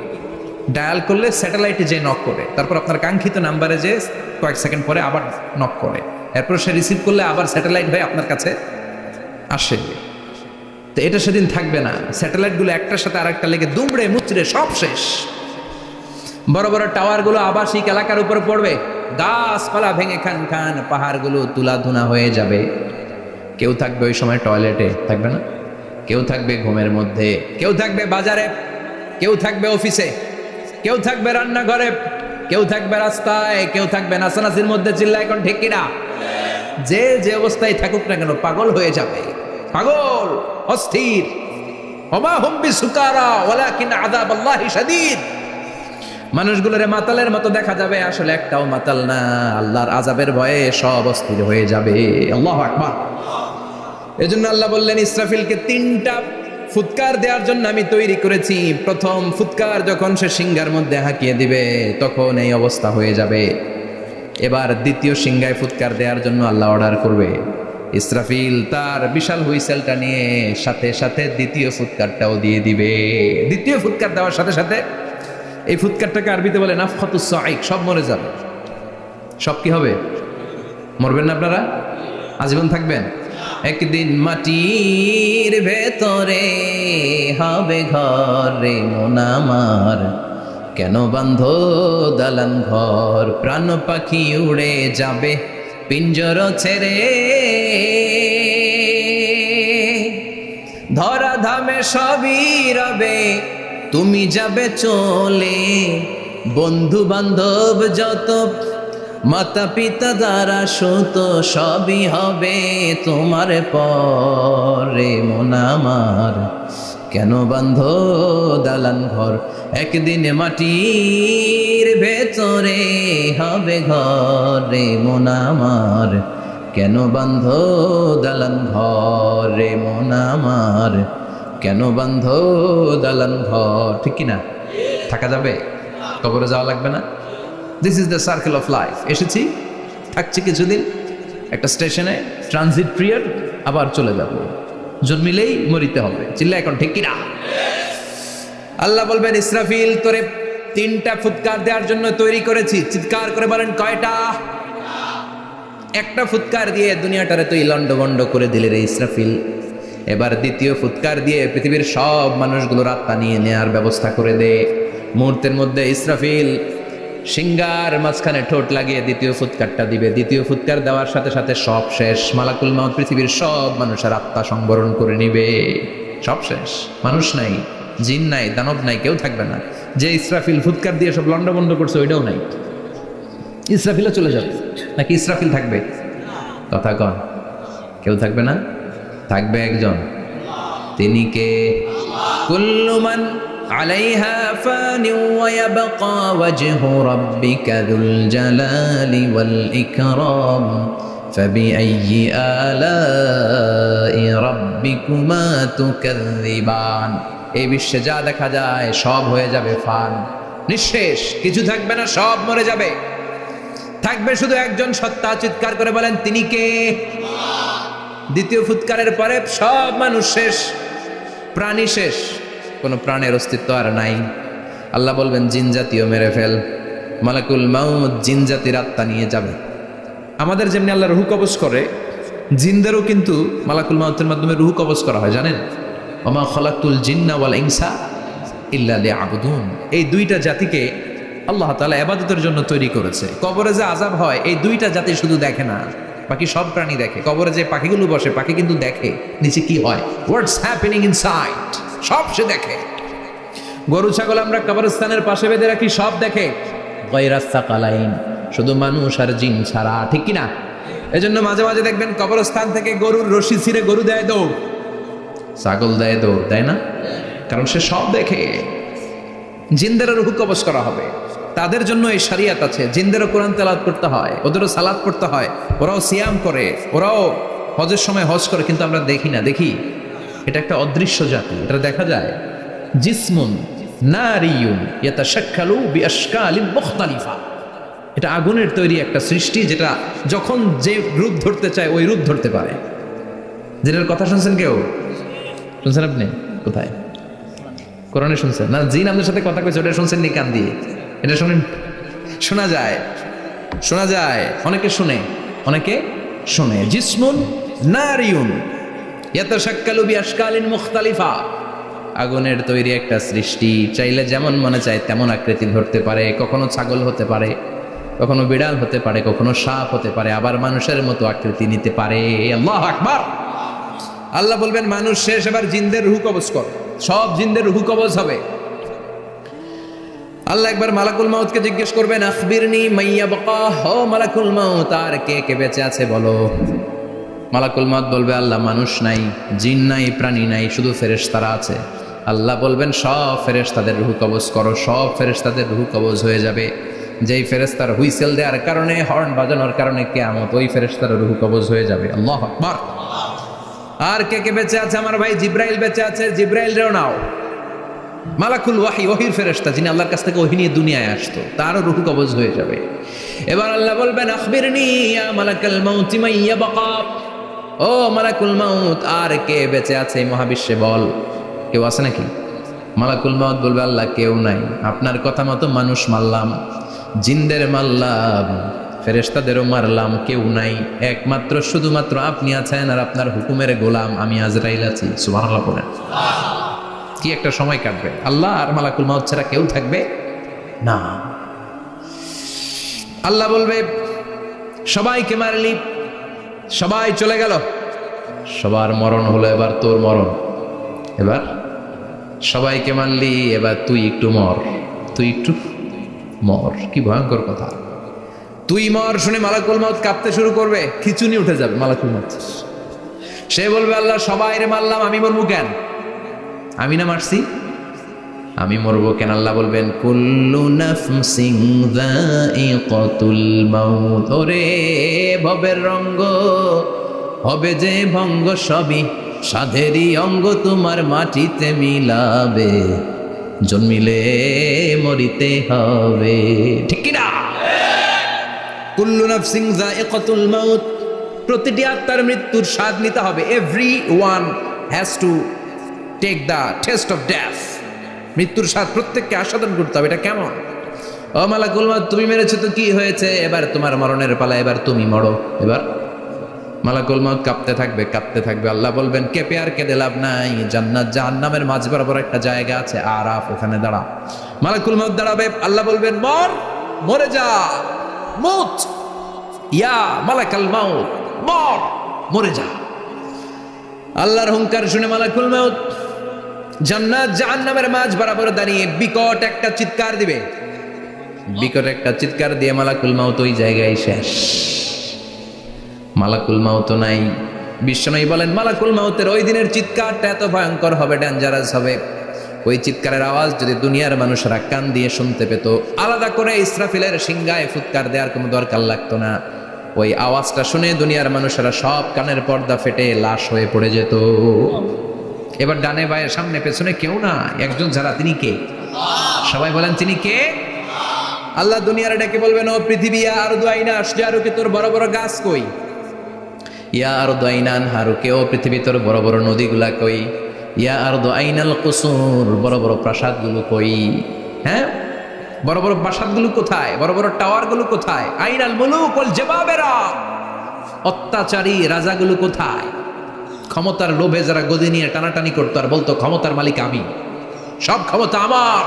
ডায়াল করলে স্যাটেলাইটে যে নক করে, তারপর আপনার কাঙ্ক্ষিত নাম্বারে যে কয়েক সেকেন্ড পরে আবার নক করে, এরপর সে রিসিভ করলে আবার স্যাটেলাইট হয়ে আপনার কাছে আসে। তো এটা সেদিন থাকবে না। স্যাটেলাইটগুলো একটার সাথে আরেকটা লেগে দুমড়ে মুচড়ে সব শেষ। বড় বড় টাওয়ারগুলো আবাসিক এলাকার উপর পড়বে, গাছপালা ভেঙে খান খান, পাহাড়গুলো তুলাধুনা হয়ে যাবে। কেউ থাকবে ওই সময় টয়লেটে, থাকবে না? কেউ থাকবে ঘুমের মধ্যে, কেউ থাকবে বাজারে, কেউ থাকবে অফিসে, কেউ থাকবে রান্নাঘরে, কেউ থাকবে রাস্তায়, কেউ থাকবে নাচানাচির মধ্যে। চিল্লা এখন ঠিক কিনা? যে যে অবস্থায় থাকুক না কেন পাগল হয়ে যাবে, পাগল, অস্থির। ওমা হুম বিসুকারা ওয়ালাকিন আযাবাল্লাহি শাদীদ। মানুষগুলোরে মাতালের মতো দেখা যাবে, আসলে একটাও মাতাল না। আল্লাহর আযাবের ভয়ে সব অস্থির হয়ে যাবে। আল্লাহু আকবার। এজন্য আল্লাহ বললেন ইসরাফিলকে 3টা ফুৎকার দেওয়ার জন্য আমি তৈরি করেছি। প্রথম ফুৎকার যখন সে সিংহার মধ্যে হাঁকিয়ে দিবে তখন এই অবস্থা হয়ে যাবে। এবার দ্বিতীয় সিংহায় ফুৎকার দেওয়ার জন্য আল্লাহ অর্ডার করবে। ইসরাফিল তার বিশাল হুইসেলটা নিয়ে সাথে সাথে দ্বিতীয় ফুৎকারটাও দিয়ে দিবে। দ্বিতীয় ফুৎকার দেওয়ার সাথে সাথে এই ফুৎকারটাকে আরবিতে বলে নাফখাতুস সাঈক। সব মরে যাবে। সব কি হবে? মরবেন না আপনারা? আজীবন থাকবেন? একদিন মাটির ভেতরে হবে ঘর রে মন আমার, কেন বান্ধ দালান ঘর, প্রাণ পাখি উড়ে যাবে পিঞ্জর ছেড়ে, ধরা ধামে সবই রবে তুমি যাবে চলে, বন্ধু বান্ধব যত মাতা পিতা দ্বারা সুত সবই হবে তোমার পরে মন আমার, কেন বান্ধ দালান ঘর, একদিন মাটির ভেতরে হবে ঘর রে মন আমার, কেন বান্ধ দালান ঘর রে মন আমার, কেন বান্ধ দালান ঘর। ঠিক কিনা? থাকা যাবে? কবরে যাওয়া লাগবে না? This is the circle of life. এসেছি, থাকছি কিছুদিন, একটা স্টেশনে ট্রানজিট পিরিয়ড, আবার চলে যাব। জন্মিলেই মরিতে হবে। চিল্লা এখন ঠিক কিনা? আল্লাহ বলবেন ইসরাফিল তোরে 3টা ফুৎকার দেওয়ার জন্য তৈরি করেছি। চিৎকার করে বলেন কয়টা? একটা ফুৎকার দিয়ে দুনিয়াটারে তুই লন্ডভন্ড করে দিলে রে ইসরাফিল। এবার দ্বিতীয় ফুৎকার দিয়ে পৃথিবীর সব মানুষগুলোর আত্মা নিয়ে নেয়ার ব্যবস্থা করে দে। মুহূর্তের মধ্যে ইসরাফিল সিংহার মাঝখানে ঠোঁট লাগিয়ে দ্বিতীয় ফুৎকারটা দিবে। দ্বিতীয় ফুৎকার দেওয়ার সাথে সাথে সব শেষ। মালাকুল মাউত পৃথিবীর সব মানুষের আত্মা সংবরণ করে নিবে। সব শেষ। মানুষ নাই, জিন নাই, দানব নাই, কেউ থাকবে না। যে ইসরাফিল ফুৎকার দিয়ে সব লন্ডভন্ড করছে ওইটাও নাই। ইসরাফিলও চলে যাবে, নাকি ইসরাফিল থাকবে? কথা কন। কেউ থাকবে না? থাকবে একজন। তিনি কে? কুল্লু মান আলাইহা ফানি ওয়া ইয়াবকা ওয়াজহু রাব্বিকা যুল জালালি ওয়াল ইকরাম ফাবিআইয়ি আলাই রাব্বিকুমা তুকাযযিবান। এই বিশ্বে যা দেখা যায় সব হয়ে যাবে ফান, নিঃশেষ, কিছু থাকবে না, সব মরে যাবে। থাকবে শুধু একজন সত্তা। চিৎকার করে বলেন তিনি কে? দ্বিতীয় ফুৎকারের পরে সব মানুষ শেষ, প্রাণী শেষ, কোনো প্রাণের অস্তিত্ব আর নাই। আল্লাহ বলবেন জিন জাতীয় মেরে ফেল। মালাকুল মাউত জিন জাতির আত্মা নিয়ে যাবে। আমাদের যেমনি আল্লাহ রুহু কবজ করে, জিনদেরও কিন্তু মালাকুল মাউতের মাধ্যমে রুহু কবজ করা হয়, জানেন? ওমা খলাকতুল জিন্না ওয়াল ইনসা ইল্লা লিয়াবুদুন। এই 2টা জাতিকে আল্লাহ তাআলা ইবাদতের জন্য তৈরি করেছে। কবরে যে আযাব হয় এই 2টা জাতি শুধু দেখে না, বাকি সব প্রাণী দেখে। কবরে যে পাখিগুলো বসে, পাখি কিন্তু দেখে নিচে কি হয়, হোয়াটস হ্যাপেনিং ইনসাইড, সব সে দেখে। গরু ছাগল আমরা কবরস্থানের পাশে বেঁধে রাখি, সব দেখে। গায়রাস সাকালাইন, শুধু মানুষ আর জিন ছাড়া। ঠিক কিনা? এজন্য মাঝে মাঝে দেখবেন কবরস্থান থেকে গরুর রশি ছিঁড়ে গরু দেয় দৌড়, ছাগল দেয় দৌড়, দেয় না? কারণ সে সব দেখে। জিনদেরও রুহু কবজ করা হবে, তাদের জন্য এই শরিয়ত আছে। জিনদেরও কোরআন তেলাওয়াত করতে হয়, ওদেরও সালাত পড়তে হয়, ওরাও সিয়াম করে, ওরাও হজের সময় হজ করে, কিন্তু আমরা দেখি না। দেখি, এটা একটা অদৃশ্য জাতি, এটা দেখা যায়। জিসমুন নারিয়ুন ইয়াতাশাক্কালু বিআশকালিন মুখতালিফা। এটা আগুনের তৈরি একটা সৃষ্টি, যেটা যখন যে রূপ ধরতে চায় ওই রূপ ধরতে পারে। জিনের কথা শুনছেন কেউ? শুনছেন আপনি? কোথায়? কোরআনে শুনছেন না? জিন আমাদের সাথে কথা কইছে, ওটা শুনছেন নি কান দিয়ে? এটা শুনেন, শোনা যায়, শোনা যায়। অনেকে শুনে, অনেকে শুনে। জিসমুন নারিয়ুন ইয়াতাশাক্কালু বিআশকালিন মুখতালিফা। আগুনের তৈরি একটা সৃষ্টি, চাইলে যেমন মনে চায় তেমন আকৃতি ধরতে পারে। কখনো ছাগল হতে পারে, কখনো বিড়াল হতে পারে, কখনো সাপ হতে পারে, আবার মানুষের মতো আকৃতি নিতে পারে। আল্লাহু আকবার। আল্লাহ বলবেন মানুষ শেষ, এবার জিনদের রুহু কবজ কর। সব জিনদের রুহু কবজ হবে। আল্লাহ একবার মালাকুল মাউতকে জিজ্ঞেস করবেন, আখবিরনি মাইয়া বাকা, ও মালাকুল মাউত, আর কে কে বেঁচে আছে বলো। মালাকুল মাউত বলবে, আল্লাহ মানুষ নাই, জিন নাই, প্রাণী নাই, শুধু ফেরেশতারা আছে। আল্লাহ বলবেন, সব ফেরেশতাদের রূহ কবজ করো। সব ফেরেশতাদের রূহ কবজ হয়ে যাবে। যেই ফেরেশতার হুইসেল দেওয়ার কারণে, হর্ন বাজানোর কারণে কিয়ামত, ওই ফেরেশতার রূহ কবজ হয়ে যাবে। আল্লাহু আকবার। আর কে কে বেঁচে আছে? আমার ভাই জিব্রাইল বেঁচে আছে, জিব্রাইল রেও নাও। মালাকুল ওয়াহি, ওহির ফেরেশতা, যিনি আল্লাহর কাছ থেকে ওহী নিয়ে দুনিয়ায় আসতো, তারও রূহ কবজ হয়ে যাবে। এবার আল্লাহ বলবেন, আখবিরনি ইয়া মালাকাল মাউত মাইয়া বাকা, ও মালাকুল মাউত, আর কে বেঁচে আছে এই মহাবিশ্বে বল। কেউ আছে নাকি? মালাকুল মাউত বলবে, আল্লাহ কেউ নাই। আপনার কথা মতো মানুষ মারলাম, জিনদের মারলাম, ফেরেশতাদেরও মারলাম, কেউ নাই। একমাত্র শুধুমাত্র আপনি আছেন, আর আপনার হুকুমের গোলাম আমি আজরাইল আছি। সুবহানাল্লাহ বলেন। কি একটা সময় কাটবে, আল্লাহ আর মালাকুল মাউত ছাড়া কেউ থাকবে না। আল্লাহ বলবে, সবাইকে মারলি, সবাই চলে গেল, সবার মরণ হলো, এবার তোর মরণ। এবার সবাইকে মারলি, এবার তুই একটু মর, তুই একটু মর। কি ভয়ঙ্কর কথা। তুই মর শুনে মালাকুল মাউত কাঁপতে শুরু করবে, খিচুনি উঠে যাবে মালাকুল মাউত। সে বলবে, আল্লাহ সবাই রে মারলাম, আমি মরবো কেন? আমি না মারছি, আমি মরবো কেন? আল্লাহ বলবেন, কুল্লু নাফসিন যায়িকাতুল মাউত, ওরে ভবের রঙ্গ, হবে যে ভঙ্গ, সবই সাধেরই অঙ্গ, তোমার মাটিতে মিলাবে, জন্মিলে মরিতে হবে। ঠিক কি না? কুল্লু নাফসিন যায়িকাতুল মাউত, প্রতিটি আত্মার মৃত্যুর স্বাদ নিতে হবে। Every one has to take the taste of death. মৃত্যুর স্বাদ প্রত্যেককে আস্বাদন করতে হবে। এটা কেমন? ও মালাকুল মাউত, তুমি মেরেছো তো কি হয়েছে, এবার তোমার মরণের পালা, এবার তুমি মরো। এবার মালাকুল মাউত কাঁপতে থাকবে, কাঁপতে থাকবে। আল্লাহ বলবেন, কেঁপে আর কেঁদে লাভ নাই, জান্নাত জাহান্নামের মাঝ বরাবর একটা জায়গা আছে, আরাফ, ওখানে দাঁড়া। মালাকুল মাউত দাঁড়াবে, আল্লাহ বলবেন, মর, মরে যা, মুত, ইয়া মালাকুল মাউত, মর, মরে যা। আল্লাহর হুঙ্কার শুনে মালাকুল মাউত জান্নাত জাহান্নামের মাঝ বরাবর দাঁড়িয়ে বিকট একটা চিৎকার দিবে। বিকট একটা চিৎকার দিয়ে মালাকুল মাউত ওই জায়গায় শেষ। মালাকুল মাউত নাই। বিশ্বনবী বলেন, মালাকুল মাউতের ওই দিনের চিৎকারটা এত ভয়ঙ্কর হবে, ডেঞ্জারাস হবে। ওই চিৎকারের আওয়াজ যদি দুনিয়ার মানুষেরা কান দিয়ে শুনতে পেত, আলাদা করে ইসরাফিলের সিংহায় ফুৎকার দেওয়ার কোনো দরকার লাগতো না। ওই আওয়াজটা শুনে দুনিয়ার মানুষেরা সব কানের পর্দা ফেটে লাশ হয়ে পড়ে যেত। এবার ডানে বায়ে সামনে পেছনে কেউ না, একজন ছাড়া, তিনি কে? সবাই বলেন, তিনি কে? আল্লাহ দুনিয়ার ডেকে বলবেন, ও পৃথিবী, আর দোয়াইনা আসজারুকে, তোর বড় বড় গাছ কই? ইয়া আর দোয়াইনান হারুকে, ও পৃথিবী, তোর বড় বড় নদীগুলা কই? ইয়া আর দোয়াইনাল কুসুর, বড় বড় প্রাসাদগুলো কই? হ্যাঁ, বড় বড় প্রাসাদগুলো কোথায়? বড় বড় টাওয়ারগুলো কোথায়? আইনাল মুলুক ওয়াল জাবাবেরা, অত্যাচারী রাজাগুলো কোথায়? ক্ষমতার লোভে যারা গদি নিয়ে টানাটানি করতো আর বলতো ক্ষমতার মালিক আমি, সব ক্ষমতা আমার,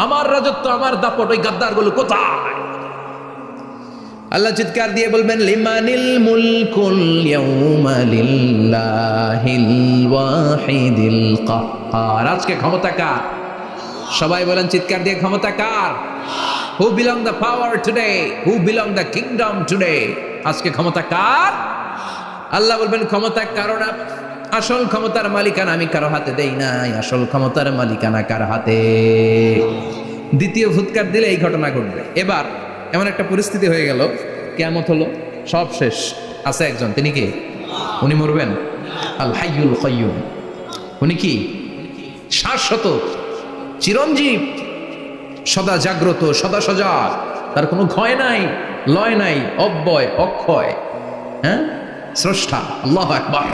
আমার রাজত্ব, আমার দাপট, ওই গাদ্দারগুলো কোথায়? আল্লাহ চিৎকার দিয়ে বলবেন, লিমানিল মুলকুল ইয়াউমা লিল্লাহিল ওয়াহিদিল কাহ্হার। আজকে ক্ষমতা কার? সবাই বলেন চিৎকার দিয়ে, ক্ষমতা কার? Who belong the power today, who belong the kingdom today? আজকে ক্ষমতা কার? আল্লাহ বলবেন, ক্ষমতা কারো না, আসল ক্ষমতার মালিকানা আমি কারো হাতে দেই নাই, আসল ক্ষমতার মালিকানা কার হাতে? দ্বিতীয় ফুৎকার দিলে এই ঘটনা ঘটবে। এবার এমন একটা পরিস্থিতি হয়ে গেল, কিয়ামত হলো, সব শেষ, আছে একজন, তিনি কে? উনি মরবেন, আল হাইয়ুল কাইয়ুম। উনি কি? শাশ্বত, চিরঞ্জীব, সদা জাগ্রত, সদা সজাগ, তার কোনো ক্ষয় নাই, লয় নাই, অব্যয়, অক্ষয়, হ্যাঁ, স্রষ্টা। আল্লাহু আকবার।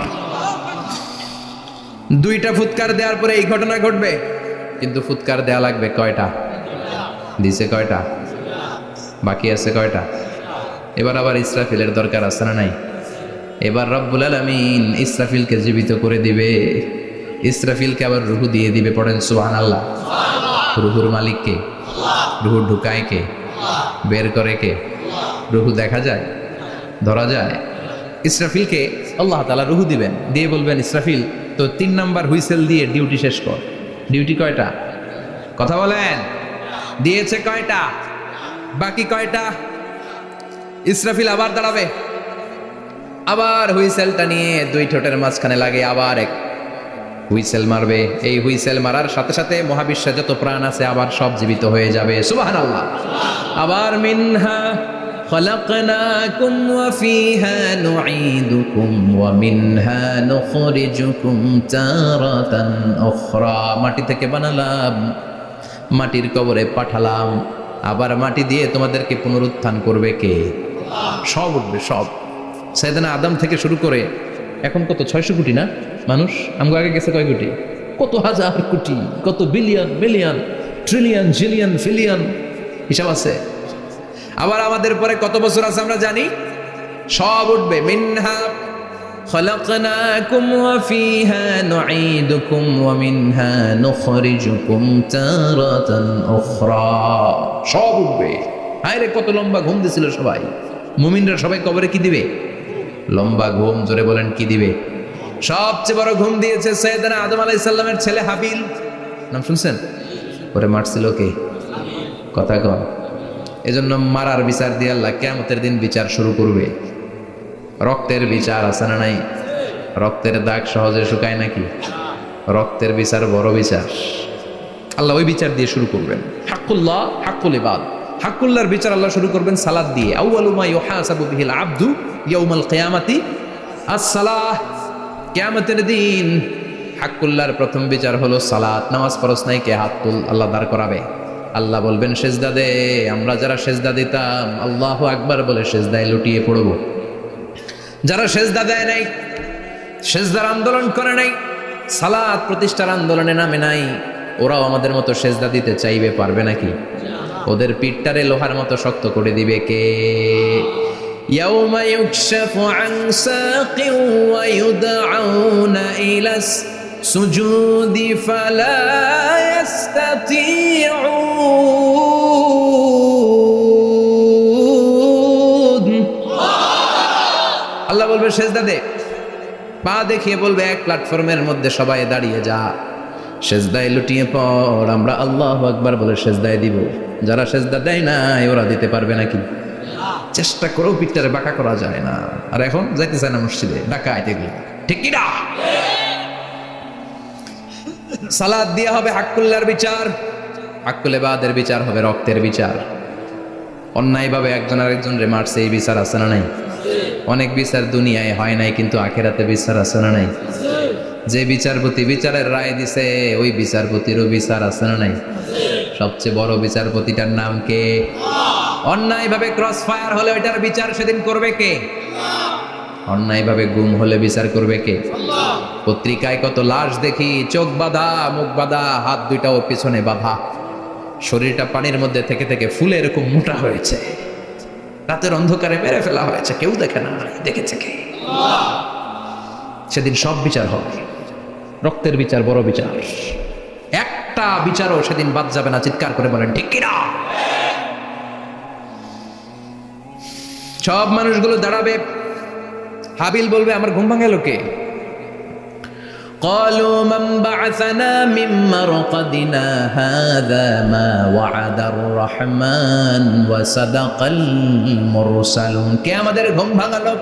দুইটা ফুৎকার দেওয়ার পরে এই ঘটনা ঘটবে, কিন্তু ফুৎকার দেয়া লাগবে কয়টা? দিছে কয়টা? বাকি আছে কয়টা? এবার আবার ইসরাফিলের দরকার আছে না নাই? এবার রব্বুল আলামিন ইসরাফিলকে জীবিত করে দিবে, ইসরাফিলকে আবার রুহু দিয়ে দিবে। পড়েন সুবহানাল্লাহ। রুহুর মালিক কে? রুহু ঢুকায় কে? বের করে কে? রুহু দেখা যায়, ধরা যায়? ইসরাফিলকে আল্লাহ তাআলা রুহু দিবেন, দিয়ে বলবেন, ইসরাফিল তো 3 নাম্বার হুইসেল দিয়ে ডিউটি শেষ কর। ডিউটি কয়টা? কথা বলেন। দিয়েছে কয়টা? বাকি কয়টা? ইসরাফিল আবার দাঁড়াবে, আবার হুইসেলটা নিয়ে দুই ঠোঁটের মাঝখানে লাগে আবার এক হুইসেল মারবে। এই হুইসেল মারার সাথে সাথে মহাবিশ্বে যত প্রাণ আছে আবার সব জীবিত হয়ে যাবে। সুবহানাল্লাহ। আবার মিনহা খলাকনাকুম ওয়া ফিহা নুঈদুকুম ওয়া মিনহা নুখরিজুকুম তারাতান উখরা। মাটি থেকে বানালাম, মাটির কবরে পাঠালাম, আবার মাটি দিয়ে তোমাদেরকে পুনরুত্থান করবে কে? সব উঠবে, সব। সাইয়েদনা আদম থেকে শুরু করে এখন কত 600 কোটি না মানুষ? আমগো আগে গেছে কয় কোটি? কত হাজার কোটি, কত billion million trillion zillion pillion, হিসাব আছে। আবার আমাদের পরে কত বছর আছে আমরা জানি? সব উঠবে। মিনহা খলাকনাকুম ওয়া ফিহা নুঈদুকুম ওয়া মিনহা নুখরিজুকুম তারাতান উখরা। সব উঠবে। হায়রে কত লম্বা ঘুম দিছিল সবাই। মুমিনরা সবাই কবরে কি দিবে? লম্বা ঘুম। জোরে বলেন কি দিবে? সবচেয়ে বড় ঘুম দিয়েছে সাইয়েদনা আদম আলাইহিস সালামের ছেলে হাবিল। নাম শুনছেন? ওরে মারছিল কে? কথা কন। এজন্য মারার বিচার দিয়ে আল্লাহ কিয়ামতের দিন বিচার শুরু করবে। রক্তের বিচার আছে না নাই? রক্তের দাগ সহজে শুকায় নাকি? রক্তের বিচার বড় বিচার। আল্লাহ ওই বিচার দিয়ে শুরু করবেন। হাক্কুল্লাহ হাক্কুল ইবাদ। হাক্কুল্লাহর বিচার আল্লাহ শুরু করবেন সালাত দিয়ে। আউয়ালু মা ইউহাসাবু বিহিল আবদু ইয়াউমাল কিয়ামাতি আস-সালাহ। কিয়ামতের দিন হাক্কুল্লাহর প্রথম বিচার হলো সালাত। নামাজ পড়ছ নাই কে? হাত তুল। আল্লাহ দাঁড় করাবে। আল্লাহ বলবেন সেজদা দে। আমরা যারা সেজদা দিতাম আল্লাহু আকবার বলে সেজদায় লুটিয়ে পড়ব। যারা সেজদা দেয় নাই, সেজদার আন্দোলন করে নাই, সালাত প্রতিষ্ঠার আন্দোলনে নামে নাই, ওরাও আমাদের মতো সেজদা দিতে চাইবে, পারবে নাকি? ওদের পিঠটারে লোহার মতো শক্ত করে দিবে কে? ইয়াউমা ইউকশাফু আন সাকিন ওয়া ইউদআউনা ইলাস সুজুদি ফালা ইয়াস্তাতিউন। আল্লাহ বলবে সেজদা দে। পা দেখিয়ে বলবে এক প্ল্যাটফর্মের মধ্যে সবাই দাঁড়িয়ে যা, সেজদায় লুটিয়ে পড়। আমরা আল্লাহু আকবার বলে সেজদায় দিব। যারা সেজদা দেয় না ওরা দিতে পারবে নাকি? চেষ্টা করেও পিঠটারে বাঁকা করা যায় না। আর এখন যাইতে চায় না মসজিদে, ডাকায় এগুলো, ঠিক কি না? সালাত দিয়ে হবে হাক্কুল্লাহর বিচার, হাক্কুল ইবাদের বিচার হবে রক্তের বিচার। অন্যায়ভাবে একজন আরেকজন রে মারছে, এই বিচার আছে না নাই? অনেক বিচার দুনিয়ায় হয় নাই, কিন্তু আখিরাতে বিচার আছে না নাই? যে বিচারপতি বিচারের রায় দিছে ওই বিচারপতিরও বিচার আছে না নাই? সবচেয়ে বড় বিচারপতিটার নাম কে? অন্যায়ভাবে ক্রস ফায়ার হলে ওইটার বিচার সেদিন করবে কে? অন্যায়ভাবে গুম হলে বিচার করবে কে? পত্রিকায় কত লাশ দেখি, চোখ বাঁধা, মুখ বাঁধা, হাত দুইটাও পিছনে বাঁধা, শরীরটা পানির মধ্যে থেকে থেকে ফুলে এরকম মোটা হয়েছে, রাতের অন্ধকারে মেরে ফেলা হয়েছে, কেউ দেখে না। দেখেছে কে? সেদিন সব বিচার হবে। রক্তের বিচার বড় বিচার। একটা বিচারও সেদিন বাদ যাবে না। চিৎকার করে বলেন ঠিক কিনা? সব মানুষগুলো দাঁড়াবে। হাবিল বলবে আমার ঘুম ভাঙালো কে? قالوا من بعثنا من مرقدنا هذا ما وعد الرحمن وصدق المرسلون। কে আমাদের ঘুম ভাঙালো?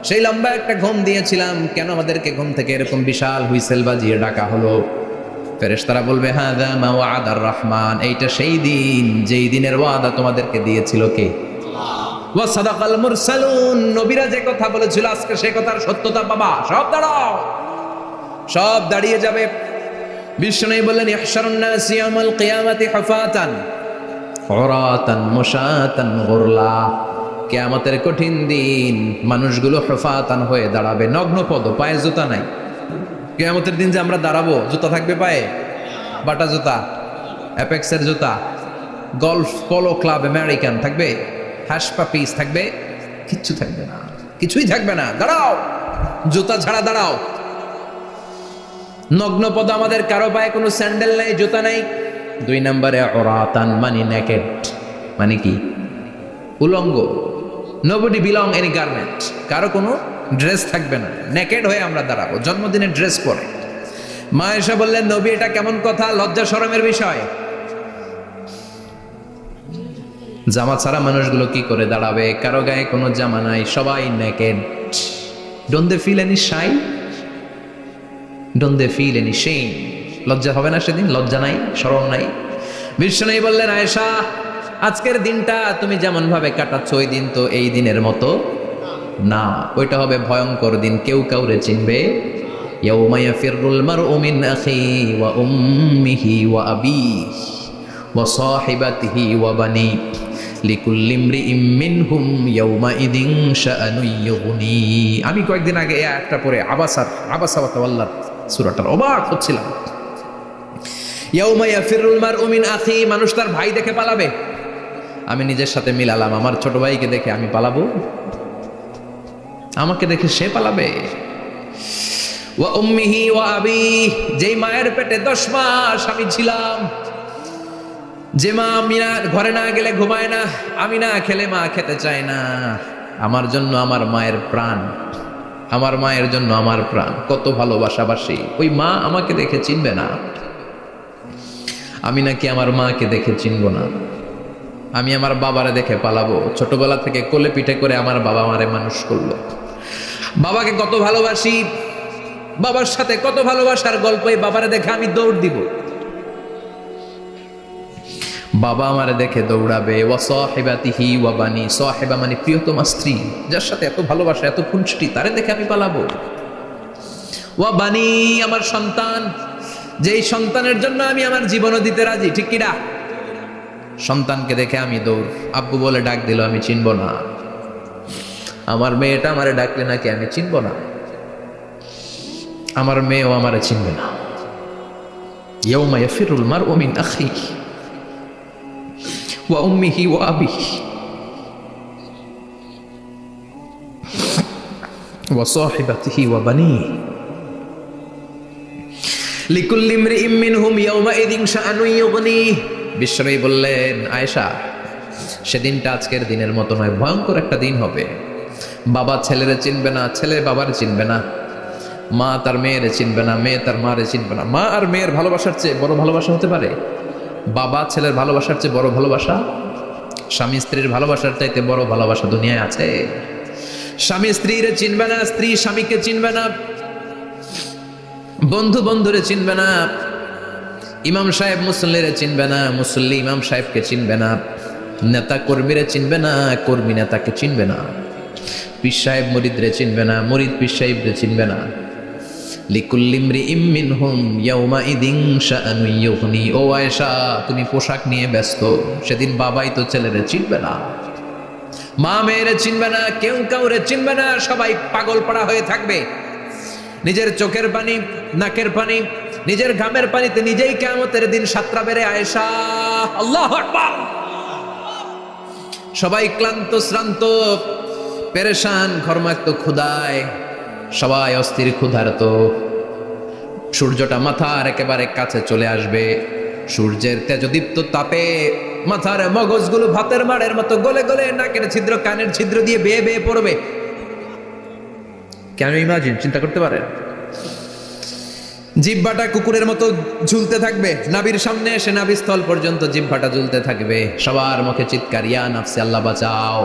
সেই লম্বা একটা ঘুম দিয়েছিলাম, কেন আমাদেরকে ঘুম থেকে এরকম বিশাল হুইসেল বাজিয়ে ডাকা হলো? ফেরেশতারা বলবে হাযা মা ওয়া'দার রহমান, এইটা সেই দিন যেই দিনের ওয়াদা তোমাদেরকে দিয়েছিল কে? ওয়া সাদাকাল মুরসালুন, নবীরা যে কথা বলেছিল আজকে সেই কথার সত্যতা পাবা। সব দাঁড়াও, সব দাঁড়িয়ে যাবে। বিষ্ণু বললেন ইহশারুন নাস ইয়াউমাল কিয়ামাতি হুফাতান উরাতান মুশাতান গুরলা। কিয়ামতের কঠিন দিন মানুষগুলো হুফাতান হয়ে দাঁড়াবে, নগ্ন পদ, পায়ে জুতা নাই। কিয়ামতের দিন যে আমরা দাঁড়াবো, জুতা থাকবে পায়ে? বাটা জুতা, অ্যাপেক্সের জুতা, গলফ পোলো ক্লাব আমেরিকান থাকবে? হ্যাশ পাপিস থাকবে? কিচ্ছু থাকবে না, কিছুই থাকবে না। দাঁড়াও, জুতা ছাড়া দাঁড়াও। নগ্ন পদ, আমাদের কারো পায়ে কোনো স্যান্ডেল নাই, জুতা নাই। 2 নম্বরে উরাতান মানে নেকেড, মানে কি? উলঙ্গ। নোবডি বিলং এনি গার্মেন্ট, কারো কোনো ড্রেস থাকবে না, নেকেড হয়ে আমরা দাঁড়াবো, জন্মদিনের ড্রেস পরে। মা এসে বললেন নবী এটা কেমন কথা, লজ্জা শরমের বিষয়। জামা ছাড়া মানুষগুলো কি করে দাঁড়াবে? কারো গায়ে কোনো জামা নাই, সবাই naked. Don't they feel any shy? Don't they feel any shame? লজ্জা হবে না সেদিন? লজ্জা নাই, শরম নাই? বিশ্বনবী বললেন, আয়েশা, আজকের দিনটা তুমি যেমন ভাবে কাটাচ্ছ ওই দিন তো এই দিনের মতো না, ওইটা হবে ভয়ঙ্কর দিন, কেউ কাউরে চিনবে। ইয়াউমা ইয়াফিরুল মারউ মিন আখিহি ওয়া উম্মিহি ওয়া আবিহি ওয়া সাহিবাতিহি ওয়া বানি লিকুল্লি ইমরিইম মিনহুম ইয়াউমাইযিন শাআনুন ইউগনি। আমি কয়েকদিন আগে এই আয়াতটা পড়ে আবাসা ওয়া তাওয়াল্লা সূরাটার অবাক হচ্ছিলাম। ইয়াউমা ইয়াফিরুল মারউ মিন আখিহি, মানুষ তার ভাই দেখে পালাবে। আমি নিজের সাথে মিলালাম, আমার ছোট ভাইকে দেখে আমি পালাবো? আমাকে দেখে সে পালাবে? ওয়া উম্মিহি ওয়া আবিহি, যেই মায়ের পেটে 10 মাস আমি ছিলাম, যে মা আমি না ঘরে না গেলে ঘুমায় না, আমি না খেলে মা খেতে চায় না, আমার জন্য আমার মায়ের প্রাণ, আমার মায়ের জন্য আমার প্রাণ, কত ভালোবাসাবাসী। ওই মা আমাকে দেখে চিনবে না, আমি নাকি আমার মাকে দেখে চিনব না। আমি আমার বাবারে দেখে পালাবো। ছোটবেলা থেকে কোলে পিঠে করে আমার বাবা আমারে মানুষ করলো, বাবাকে কত ভালোবাসি, বাবার সাথে কত ভালোবাসার গল্প, এই বাবারে দেখে আমি দৌড় দিব, বাবা আমারে দেখে দৌড়াবে। ওয়া সাহিবাতিহি ওয়া বানি, সাহিবা মানে প্রিয়তমা স্ত্রী, যার সাথে এত ভালোবাসা এত খুনসুটি, তারে দেখে আমি পালাবো। ওয়া বানি, আমার সন্তান, যেই সন্তানের জন্য আমি আমার জীবনও দিতে রাজি, ঠিক কিনা? সন্তানকে দেখে আমি দৌড়। আব্বু বলে ডাক দিল, আমি চিনব না। আমার মেয়েটা আমারে ডাকলে নাকি আমি চিনব না, আমার মেয়েও আমারে চিনবে না। ইয়াউমা ইয়াফিরুল মারউ মিন আখিহি ওয়া উম্মিহি ওয়া আবিহি ওয়া সাহিবাতিহি ওয়া বানিহি লিকুল্লি ইমরিইম মিনহুম ইয়াউমাইযিন শাআনুন ইউগনি। বিশ্বনবী বললেন, আয়েশা, সেদিনটা আজকের দিনের মতো নয়, ভয়ঙ্কর একটা দিন হবে। বাবা ছেলেরে চিনবে না, ছেলে বাবার চিনবে না, মা তার মেয়েরে চিনবে না, মেয়ে তার মারে চিনবে না। মা আর মেয়ের ভালোবাসার চেয়ে বড় ভালোবাসা হতে পারে? বাবা ছেলের ভালোবাসার চেয়ে বড় ভালোবাসা? স্বামী স্ত্রীর ভালোবাসার চাইতে বড় ভালোবাসা দুনিয়ায় আছে? স্বামী স্ত্রীরে চিনবে না, স্ত্রী স্বামীকে চিনবে না, বন্ধু বন্ধুরে চিনবে না, ইমাম সাহেব মুসল্লিরে চিনবে না, মুসল্লি ইমাম সাহেবকে চিনবে না, নেতা কর্মীরে চিনবে না, কর্মী নেতাকে চিনবে না, পীর সাহেব মুরিদরে চিনবে না, মুরিদ পীর সাহেবরে চিনবে না। লিকুল্লি ইমরিইম মিনহুম ইয়াউমাইযিন শাআনুন ইউগনি। ও আয়েশা, তুমি পোশাক নিয়ে ব্যস্ত, সেদিন বাবাই তো ছেলেরে চিনবে না, মা মেয়েরে চিনবে না, কেউ কাউরে চিনবে না, সবাই পাগল পাড়া হয়ে থাকবে। নিজের চোখের পানি, নাকের পানি, নিজের ঘামের পানিতে নিজেই কিয়ামতের দিন সাতরা বেড়ে। আয়েশা, আল্লাহু আকবার। সবাই ক্লান্ত শ্রান্ত, পেরেশান, ঘর্মাক্ত, ক্ষুধায়, সবাই অস্থির ক্ষুধার্ত। সূর্যটা মাথার একেবারে কাছে চলে আসবে, সূর্যের তেজদীপ্ত তাপে মাথার মগজগুলো ভাতের মাড়ের মতো গলে গলে নাকের ছিদ্র, কানের ছিদ্র দিয়ে বেয়ে বেয়ে পড়বে। কেন ইমাজিন, চিন্তা করতে পারেন? জিহ্বাটা কুকুরের মতো ঝুলতে থাকবে, নাভির সামনে এসে নাভিস্থল পর্যন্ত জিহ্বাটা ঝুলতে থাকবে। সবার মুখে চিৎকার, ইয়া নাফসি, আল্লাহ বাঁচাও।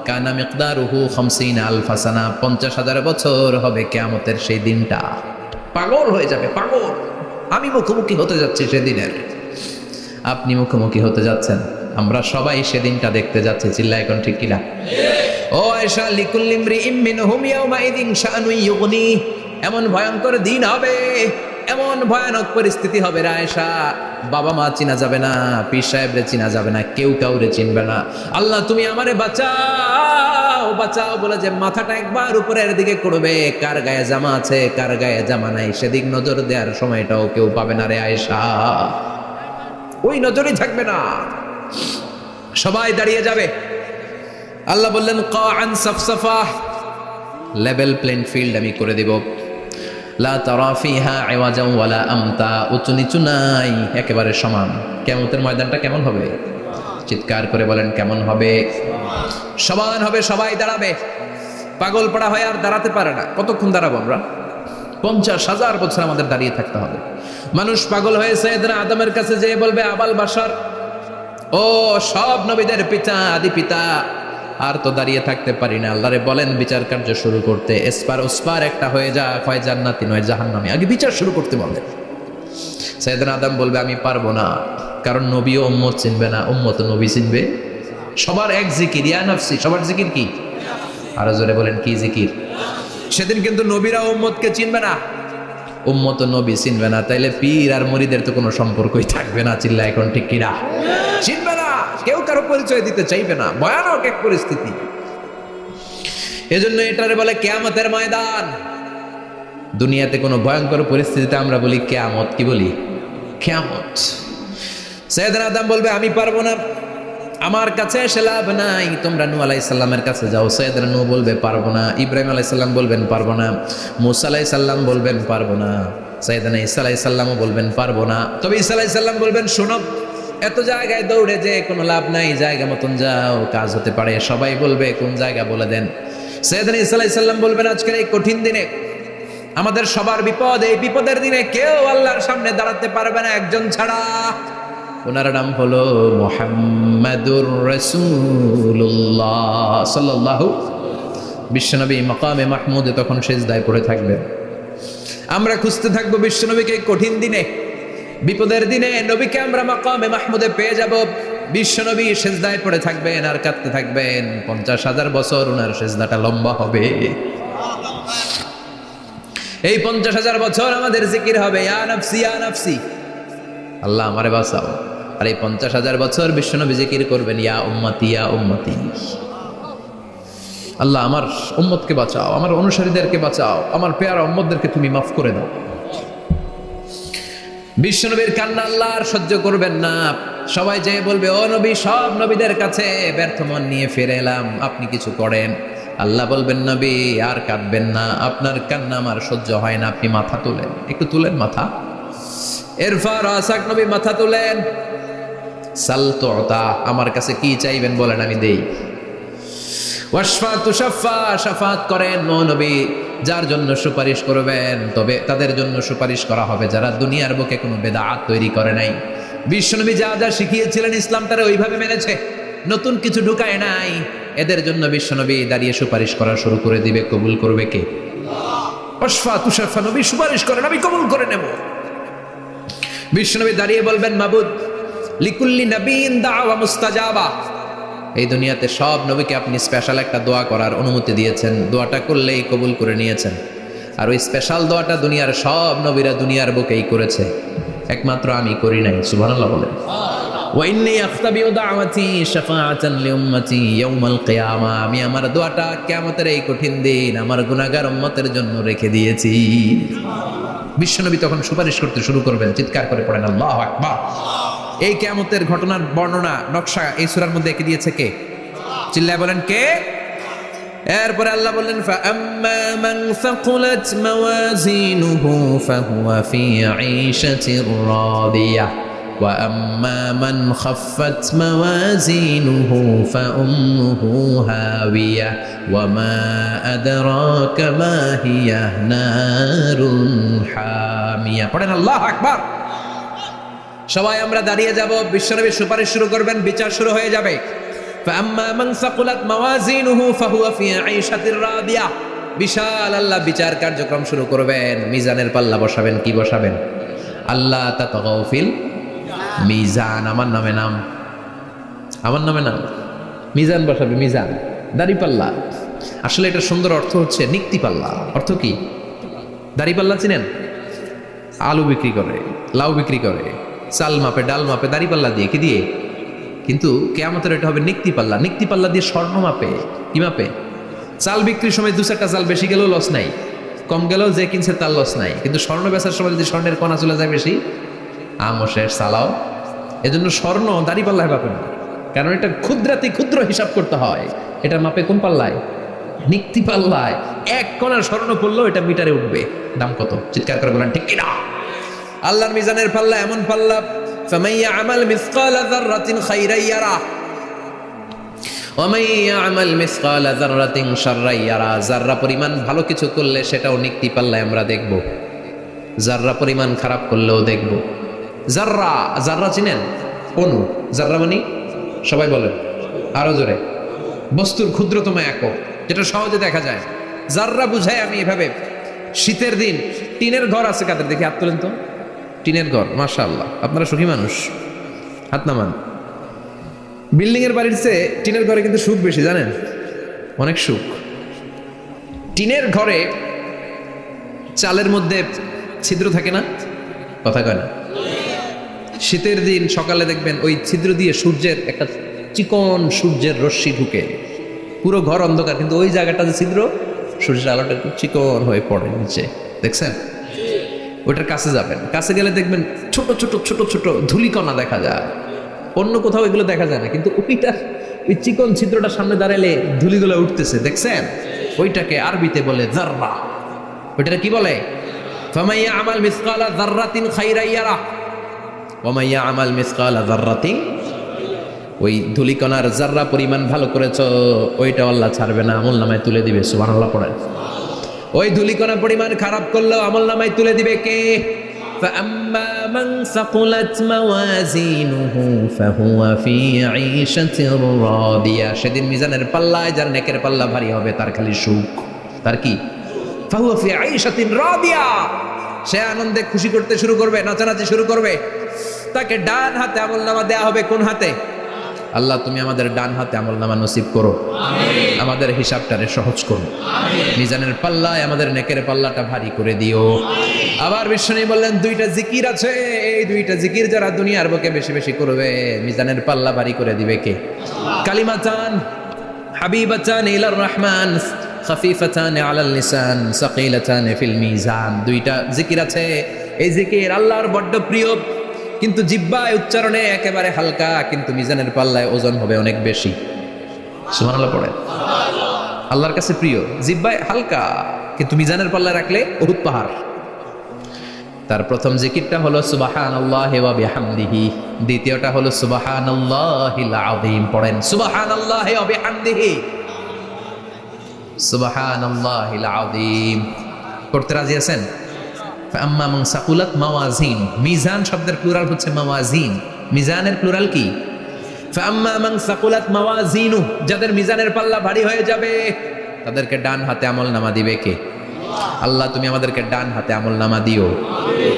কানা মিকদারুহু 50 আলফা সানা, 50,000 বছর হবে কিয়ামতের সেই দিনটা। পাগল হয়ে যাবে, পাগল। আমি মুখোমুখি হতে যাচ্ছি সেদিনের, আপনি মুখোমুখি হতে যাচ্ছেন, আমরা সবাই সেদিনটা দেখতে যাচ্ছি। চিল্লা এখন ঠিক কিনা? ও আয়েশা, লিকুল্লি ইমরিইম মিনহুম ইয়াউমাইযিন শাআনুন ইউগনি। এমন ভয়ঙ্কর দিন হবে, এমন ভয়ানক পরিস্থিতি হবে রে আয়েশা, বাবা মা চিনা যাবে না, পীর সাহেবরে চিনা যাবে না, কেউ কাউরে চিনবে না। আল্লাহ তুমি আমারে বাঁচাও, বাঁচাও বলে যে মাথাটা একবার উপরের দিকে করবে, কার গায়ে জামা আছে কার গায়ে জামা নাই সেদিক নজর দেওয়ার সময়টাও কেউ পাবে না রে আয়েশা, ওই নজরই থাকবে না, সবাই দাঁড়িয়ে যাবে। আল্লাহ বললেন, কাআন সাফসাফা, লেভেল প্লেইং ফিল্ড আমি করে দিব। লা তারা ফিহা ইওয়াজান ওয়ালা আমতা, উঁচু নিচু নাই, একেবারে সমান। কিয়ামতের ময়দানটা কেমন হবে? চিৎকার করে বলেন, কেমন হবে? সমান হবে, সবাই দাঁড়াবে। পাগল পড়া হয় আর দাঁড়াতে পারে না। কতক্ষণ দাঁড়াবো আমরা? 50,000 বছর আমাদের দাঁড়িয়ে থাকতে হবে। মানুষ পাগল হয়ে সাইয়েদনা আদমের কাছে যেয়ে বলবে, আবাল বাশার, ও সব নবীদের পিতা, আদি পিতা, আর তো দাঁড়িয়ে থাকতে পারি না, আল্লাহরে বলেন বিচার কার্য শুরু করতে। এসপার ওসপার একটা হয়ে যা, হয় জান্নাতি নয় জাহান্নামী, আগে বিচার শুরু করতে বলেন। সাইয়েদনা আদম বলবে আমি পারবো না, কারণ নবীও উম্মত চিনবে না, উম্মত নবী চিনবে। সবার এক জিকির, ইয়া নাফসি, সবার জিকির কি? আরো জোরে বলেন কি জিকির? সেদিন কিন্তু নবীরা উম্মতকে চিনবে না, উম্মত নবী চিনবে না, তাইলে পীর আর মুরিদের তো কোনো সম্পর্কই থাকবে না। চিল্লা এখন ঠিক কিনা? চিনবে না, কেউ কারো পরিচয় দিতে চাইবে না, ভয়ানক এক পরিস্থিতি। এজন্য এটারে বলে কিয়ামতের ময়দান। দুনিয়াতে কোনো ভয়ঙ্কর পরিস্থিতিতে আমরা বলি কিয়ামত, কি বলি? কিয়ামত। সাইয়েদনা আদম বলবে আমি পারবো না, আমার কাছে এসে লাভ নাই, তোমরা নূহ আলাইহিস সালামের কাছে যাও। সাইয়েদনা নূহ বলবে পারবো না, ইব্রাহিম আলাইহিস সালাম বলবেন পারবো না, মূসা আলাইহিস সালাম বলবেন পারবো না, সাইয়েদনা ঈসা আলাইহিস সালামও বলবেন পারবো না। তবে ঈসা আলাইহিস সালাম বলবেন শোনো, এত জায়গায় দৌড়ে যে কোনো লাভ নাই, জায়গা মতন যাও, কাজ হতে পারে। সবাই বলবে কোন জায়গা বলে দেন। সাইয়েদনা ঈসা আলাইহিস সালাম বলবেন আজকের এই কঠিন দিনে আমাদের সবার বিপদ, এই বিপদের দিনে কেউ আল্লাহর সামনে দাঁড়াতে পারবে না একজন ছাড়া, ওনার নাম হলো মুহাম্মাদুর রাসূলুল্লাহ সাল্লাল্লাহু। বিশ্বনবী মাকামে মাহমুদে তখন সিজদায় পড়ে থাকবেন। আমরা খুঁজতে থাকবো বিশ্বনবীকে কঠিন দিনে, বিপদের দিনে নবীকে আমরা মাকামে মাহমুদে পেয়ে যাব। বিশ্বনবী সিজদায় পড়ে থাকবেন আর কাঁদতে থাকবেন। 50,000 বছর ওনার সিজদাটা লম্বা হবে। এই 50,000 বছর আমাদের জিকির হবে ইয়া নাফসি ইয়া নাফসি, আল্লাহ আমারে বাঁচাও। আর এই 50,000 বছর বিশ্বনবী জিকির করবেন ইয়া উম্মতি ইয়া উম্মতি, আল্লাহ আমার উম্মতকে বাঁচাও, আমার অনুসারীদেরকে বাঁচাও, আমার পেয়ারা উম্মতদেরকে তুমি মাফ করে দাও। বিশ্বনবীর কান্না আল্লাহ আর সহ্য করবেন না। সবাই যে বলবে ও নবী, সব নবীদের কাছে ব্যর্থ মন নিয়ে ফিরে এলাম, আপনি কিছু করেন। আল্লাহ বলবেন নবী আর কাঁদবেন না, আপনার কান্না আমার সহ্য হয় না, আপনি মাথা তুলেন, একটু তুলেন মাথা। এরপর আসাক নবী মাথা তুলেন, সাল তুতা, আমার কাছে কি চাইবেন বলেন আমি দেই। ওয়াশফা তুশাফা, শাফাত করেন ও নবী, যার জন্য সুপারিশ করবেন তবে তাদের জন্য সুপারিশ করা হবে যারা দুনিয়ার বুকে কোনো বেদাত তৈরি করে নাই। বিশ্বনবী যা যা শিখিয়েছিলেন ইসলাম তারা ওইভাবে মেনেছে, নতুন কিছু ঢুকায় নাই। এদের জন্য বিশ্বনবী দাঁড়িয়ে সুপারিশ করা শুরু করে দিবে। কবুল করবে কে? ওয়াশফা তুশাফা, নবী সুপারিশ করেন, আমি কবুল করে নেব। বিশ্বনবী দাঁড়িয়ে বলবেন মাবুদ লিকুল্লি নবীন দাওয়া মুস্তাজাবা, এই দুনিয়াতে সব নবীকে আপনি স্পেশাল একটা দোয়া করার অনুমতি দিয়েছেন, দোয়াটা করলেই কবুল করে নিয়েছেন। আর ওই স্পেশাল দোয়াটা দুনিয়ার সব নবীরা দুনিয়ার বুকেই করেছে, একমাত্র আমি করি নাই। সুবহানাল্লাহ বলেন। ওয়া ইন্নী আখতাবিউ দাওয়াতি শাফাআতান লিউম্মতি ইয়াউমাল কিয়ামা, আমি আমার দোয়াটা কিয়ামতের এই কঠিন দিন আমার গুনাহগার উম্মতের জন্য রেখে দিয়েছি। বিশ্বনবী তখন সুপারিশ করতে শুরু করবেন, চিৎকার করে পড়েন আল্লাহু আকবার। এই কিয়ামতের ঘটনার বর্ণনা নকশা এই সূরার মধ্যে এঁকে দিয়েছে কে? চিল্লায় বলেন কে? এরপরে আল্লাহ বললেন ফাআম্মা মান সাকুলাত মাওয়াজিনুহু ফাহুয়া ফি ঈশাতির রাদিয়াহ ওয়া আম্মা মান খাফফাত মাওয়াজিনুহু ফাউম্মুহু হাওিয়াহ ওয়া মা আদরাকা মা হিয়া নারুন হামিয়া। পড়েন আল্লাহু আকবার। সবাই আমরা দাঁড়িয়ে যাব, বিশ্বনবী সুপারিশ শুরু করবেন, বিচার শুরু হয়ে যাবে। ফাআম্মা মান সাকুলাত মাওয়াজিনুহু ফাহুয়া ফি ঈশাতির রাদিয়াহ, বিশাল আল্লাহ বিচার কার্যক্রম শুরু করবেন। মিজানের পাল্লা বসাবেন, কি বসাবেন? আল্লাহ তাতাগাউ ফিল মিজান, আমার নামে নাম, আমার নামে নাম, মিজান বসাবে, মিজান দাড়ি পাল্লা। আসলে এটা সুন্দর অর্থ হচ্ছে নিক্তি পাল্লা। অর্থ কি? দাড়ি পাল্লা চিনেন? আলু বিক্রি করে, লাউ বিক্রি করে, চাল মাপে, ডাল মাপে, দাড়ি পাল্লা দিয়ে, কি দিয়ে? কিন্তু কিয়ামতের এটা হবে নিক্তি পাল্লা। নিক্তি পাল্লা দিয়ে স্বর্ণ মাপে। কি মাপে? চাল বিক্রির সময় 2-4টা চাল বেশি গেলেও লস নাই, কম গেলেও যে কিনছে তার লস নাই। কিন্তু স্বর্ণ বেচার সময় যদি স্বর্ণের কণা চলে যায় বেশি, আমও শেষ, চালাও। এজন্য স্বর্ণ দাড়ি পাল্লায় মাপে না, কারণ এটা ক্ষুদ্রাতি ক্ষুদ্র হিসাব করতে হয়। এটা মাপে কোন পাল্লায়? নিক্তি পাল্লায়। এক কণা স্বর্ণ পড়লেও এটা মিটারে উঠবে। দাম কত? চিৎকার করে বলেন ঠিক কিনা? আল্লাহর মিজানের পাল্লা এমন পাল্লা, ফামান ইয়ামাল মিসকালা যাররাতিন খাইরান ইয়ারা ওয়া মান ইয়ামাল মিসকালা যাররাতিন শাররান ইয়ারা। যাররা পরিমাণ ভালো কিছু করলে সেটাও নিক্তি পাল্লায় আমরা দেখব, যাররা পরিমাণ খারাপ করলেও দেখব। যাররা, যাররা চিনেন? অণু। যাররা মানে সবাই বলেন আরো জোরে। বস্তুর ক্ষুদ্রতম একক, যেটা সহজে দেখা যায়। যাররা বুঝাই আমি এভাবে। শীতের দিন টিনের ঘর আছে কাদের, দেখি হাত তোলেন তো। টিনের ঘর, মাশাআল্লাহ, আপনারা সুখী মানুষ, হাত নামান। বিল্ডিং এর বাড়ির চেয়ে টিনের ঘরে কিন্তু সুখ বেশি, জানেন, অনেক সুখ। টিনের ঘরে চালের মধ্যে ছিদ্র থাকে না, কথা কয় না। শীতের দিন সকালে দেখবেন ওই ছিদ্র দিয়ে সূর্যের একটা চিকন সূর্যের রশ্মি ঢুকে, পুরো ঘর অন্ধকার, কিন্তু ওই জায়গাটা যে ছিদ্র, সূর্যের আলোটা একটু চিকন হয়ে পড়ে নিচে, দেখছেন? ওইটার কাছে যাবেন, কাছে গেলে দেখবেন ছোট ছোট ছোট ছোট ধূলিকণা দেখা যায়। অন্য কোথাও এগুলো দেখা যায় না, কিন্তু ওইটা, ওই চিকন ছিদ্রটার সামনে দাঁড়ালে ধূলিগুলো উঠতেছে, দেখছেন? ওইটাকে আরবিতে বলে যাররা। ওইটা কি বলে? ফামাইয়া আমাল মিসকালা যাররাতিন খাইরান ইয়ারা ওয়া মাইয়া আমাল মিসকালা যাররাতিন, ওই ধূলিকণার যাররা পরিমাণ ভালো করেছো ওইটা আল্লাহ ছাড়বে না, আমলনামায় তুলে দিবে। সুবহানাল্লাহ পড়েন। ওই ধূলিকণা পরিমাণ খারাপ করলেও আমলনামায় তুলে দিবে কে? فأما من ثقلت موازينه فهو في عيشة راضية। সেদিন মিজানের পাল্লায় যার নেকের পাল্লা ভারী হবে তার খালি সুখ। তার কি? فهو في عيشة راضية। সে আনন্দে খুশি করতে শুরু করবে, নাচানাচি শুরু করবে। তাকে ডান হাতে আমলনামা দেয়া হবে। কোন হাতে? আল্লাহ তুমি আমাদের ডান হাতে আমলনামা নসিব করো, আমাদের হিসাবটারে সহজ করো, মিজানের পাল্লায় আমাদের নেকের পাল্লাটা ভারী করে দিও। আবার বিশ্বনবী বললেন দুইটা জিকির আছে, এই দুইটা জিকির যারা দুনিয়ার বুকে বেশি বেশি করবে মিজানের পাল্লা ভারী করে দিবে কে? কালিমাতান হাবিবাতান ইলার রহমান খাফিফাতান আলাল লিসান সাকিলাতান ফিল মিজান। দুইটা জিকির আছে, এই জিকির আল্লাহর বড্ড প্রিয়, কিন্তু জিহ্বায় উচ্চারণে একেবারে হালকা, কিন্তু মিজানের পাল্লায় ওজন হবে অনেক বেশি। সুবহানাল্লাহ পড়ে। আল্লাহর কাছে প্রিয়, জিহ্বায় হালকা, কিন্তু মিজানের পাল্লায় রাখলে উহুদ পাহাড়। তার প্রথম জিকিরটা হলো সুবহানাল্লাহি ওয়া বিহামদিহি, দ্বিতীয়টা হলো সুবহানাল্লাহিল আযীম। পড়েন সুবহানাল্লাহি ওয়া বিহামদিহি, সুবহানাল্লাহিল আযীম। পড়তে রাজি আছেন? ফাম্মা মান সাকুলাত মাওয়াজিন, মিজান শব্দের প্লুরাল হচ্ছে মাওয়াজিন। মিজানের প্লুরাল কি? ফাম্মা মান সাকুলাত মাওয়াজিনু, যাদের মিজানের পাল্লা ভারী হয়ে যাবে তাদেরকে ডান হাতে আমলনামা দিবে কে? আল্লাহ তুমি আমাদেরকে ডান হাতে আমলনামা দিও,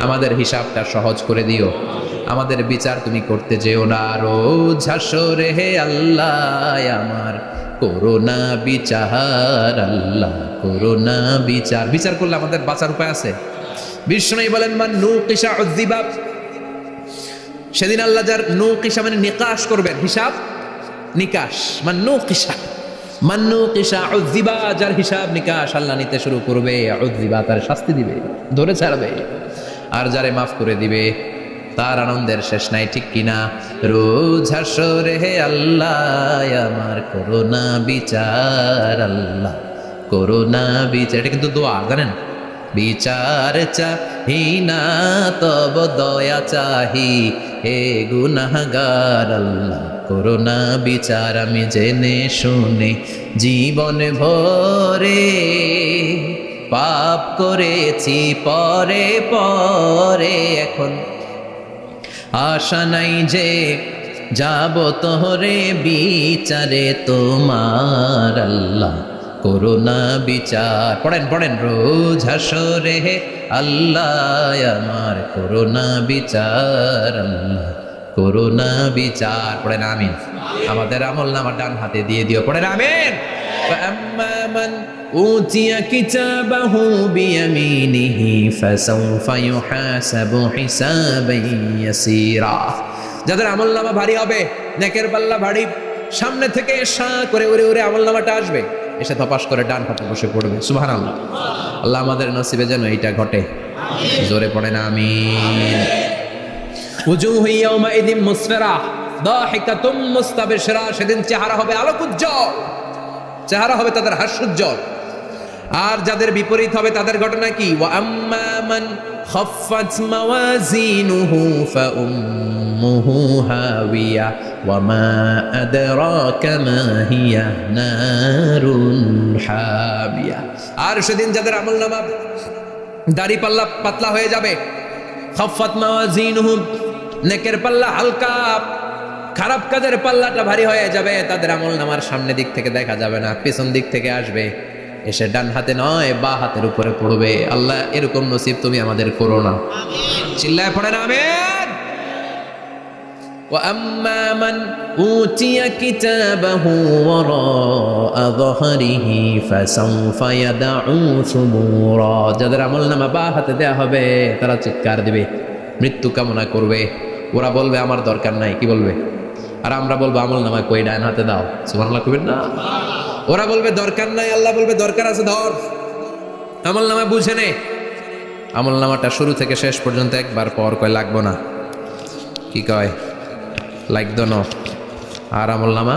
আমাদের হিসাবটা সহজ করে দিও, আমাদের বিচার তুমি করতে যেও না রোজ হাসরে হে আল্লাহ আমার, করোনা বিচার আল্লাহ, করোনা বিচার। বিচার করলে আমাদের বাঁচার উপায় আছে। বিষ্ণু বলেন মান নুকিশা উযযিবা, সেদিন আল্লাহ যার নুকিশা মানে নিকাশ করবেন, হিসাব নিকাশ। মান নুকিশা উযযিবা, যার হিসাব নিকাশ আল্লাহ নিতে শুরু করবে, উযযিবা তার শাস্তি দিবে, ধরে ছাড়বে। আর যারে মাফ করে দিবে তার আনন্দের শেষ নাই, ঠিক কিনা? রোজ হাসরে হে আল্লাহ আমার, করোনা বিচার আল্লাহ, করোনা বিচার। এটা কিন্তু দোয়া, জানেন? বিচার চাহি না তব দয়া চাহি, হে গুনাহগার আল্লাহ করোনা বিচার। আমি জেনে শুনে জীবন ভরে পাপ করেছি পরে পরে, এখন আশা নাই যে যাব তোরে বিচারে তোমার আল্লাহ, করোনা বিচার। পড়েন পড়েন রোজ হাসরে হে আল্লাহ আমার, করোনা বিচার আল্লাহ, করোনা বিচার। পড়েন আমিন। আমাদের আমলনামা ডান হাতে দিয়ে দিও, পড়েন আমিন। فأما من أوتي كتابه بيمينه فسوف يحاسب حسابا يسيرا। যাদের আমলনামা ভারী হবে, নেকের পাল্লা ভারী, সামনে থেকে সা করে উড়ে উড়ে আমলনামাটা আসবে, এসে ধপাস করে ডান হাতে বসে পড়বে। সুবহানাল্লাহ। আল্লাহ আমাদের নসিবে যেন এইটা ঘটে, জোরে পড়েন আমিন। উজুহু ইয়াওমাইযিন মুসফিরা দাহিকাতুম মুস্তাবশিরা, সেদিন চেহারা হবে আলোকোজ্জ্বল, চেহারা হবে তাদের হাস্যোজ্জ্বল। আর যাদের বিপরীত হবে তাদের ঘটনা কি? ওয়া আম্মা মান খাফফাত মাওয়াজিনুহু ফাউম্মুহু হাওিয়া ওয়া মা আদরাকা মা হিয়া নারুন হামিয়া। আর সেদিন যাদের আমলনামা দাড়ি পাল্লা পাতলা হয়ে যাবে, খাফফাত মাওয়াজিনুহু, নেকের পাল্লা হালকা, খারাপ কাজের পাল্লাটা ভারী হয়ে যাবে, তাদের আমলনামার সামনে দিক থেকে দেখা যাবে না, পেছন দিক থেকে আসবে, এসে ডান হাতে নয় বা হাতের উপরে পড়বে। আল্লাহ এরকম নসিব তুমি আমাদের করো না। চিল্লায় পড়েন আমিন। وأما من أوتي كتابه وراء ظهره فسوف يدعو ثبورا, যাদের আমলনামা বা হাতে দেয়া হবে তারা চিৎকার দিবে, মৃত্যু কামনা করবে। ওরা বলবে আমার দরকার নাই, কি বলবে? আর আমরা বলবো আমলনামা কই, ডান হাতে দাও। সুবহানাল্লাহ কইবেন না? ওরা বলবে দরকার নাই, আল্লাহ বলবে দরকার আছে, ধর আমলনামা বুঝে নে। আমলনামাটা শুরু থেকে শেষ পর্যন্ত একবার পর কয় লাগবো না, কি কয়? লাগতো না। আর আমলনামা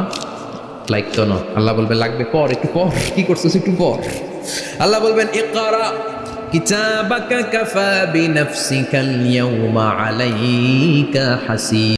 লাগতো না। আল্লাহ বলবে লাগবে পর, একটু পর, কি করছিস একটু পর। আল্লাহ বলবেন ইকরা কিতাবাকা কাফা বিনাফসিকাল ইয়াউমা আলাইকা হাসিব।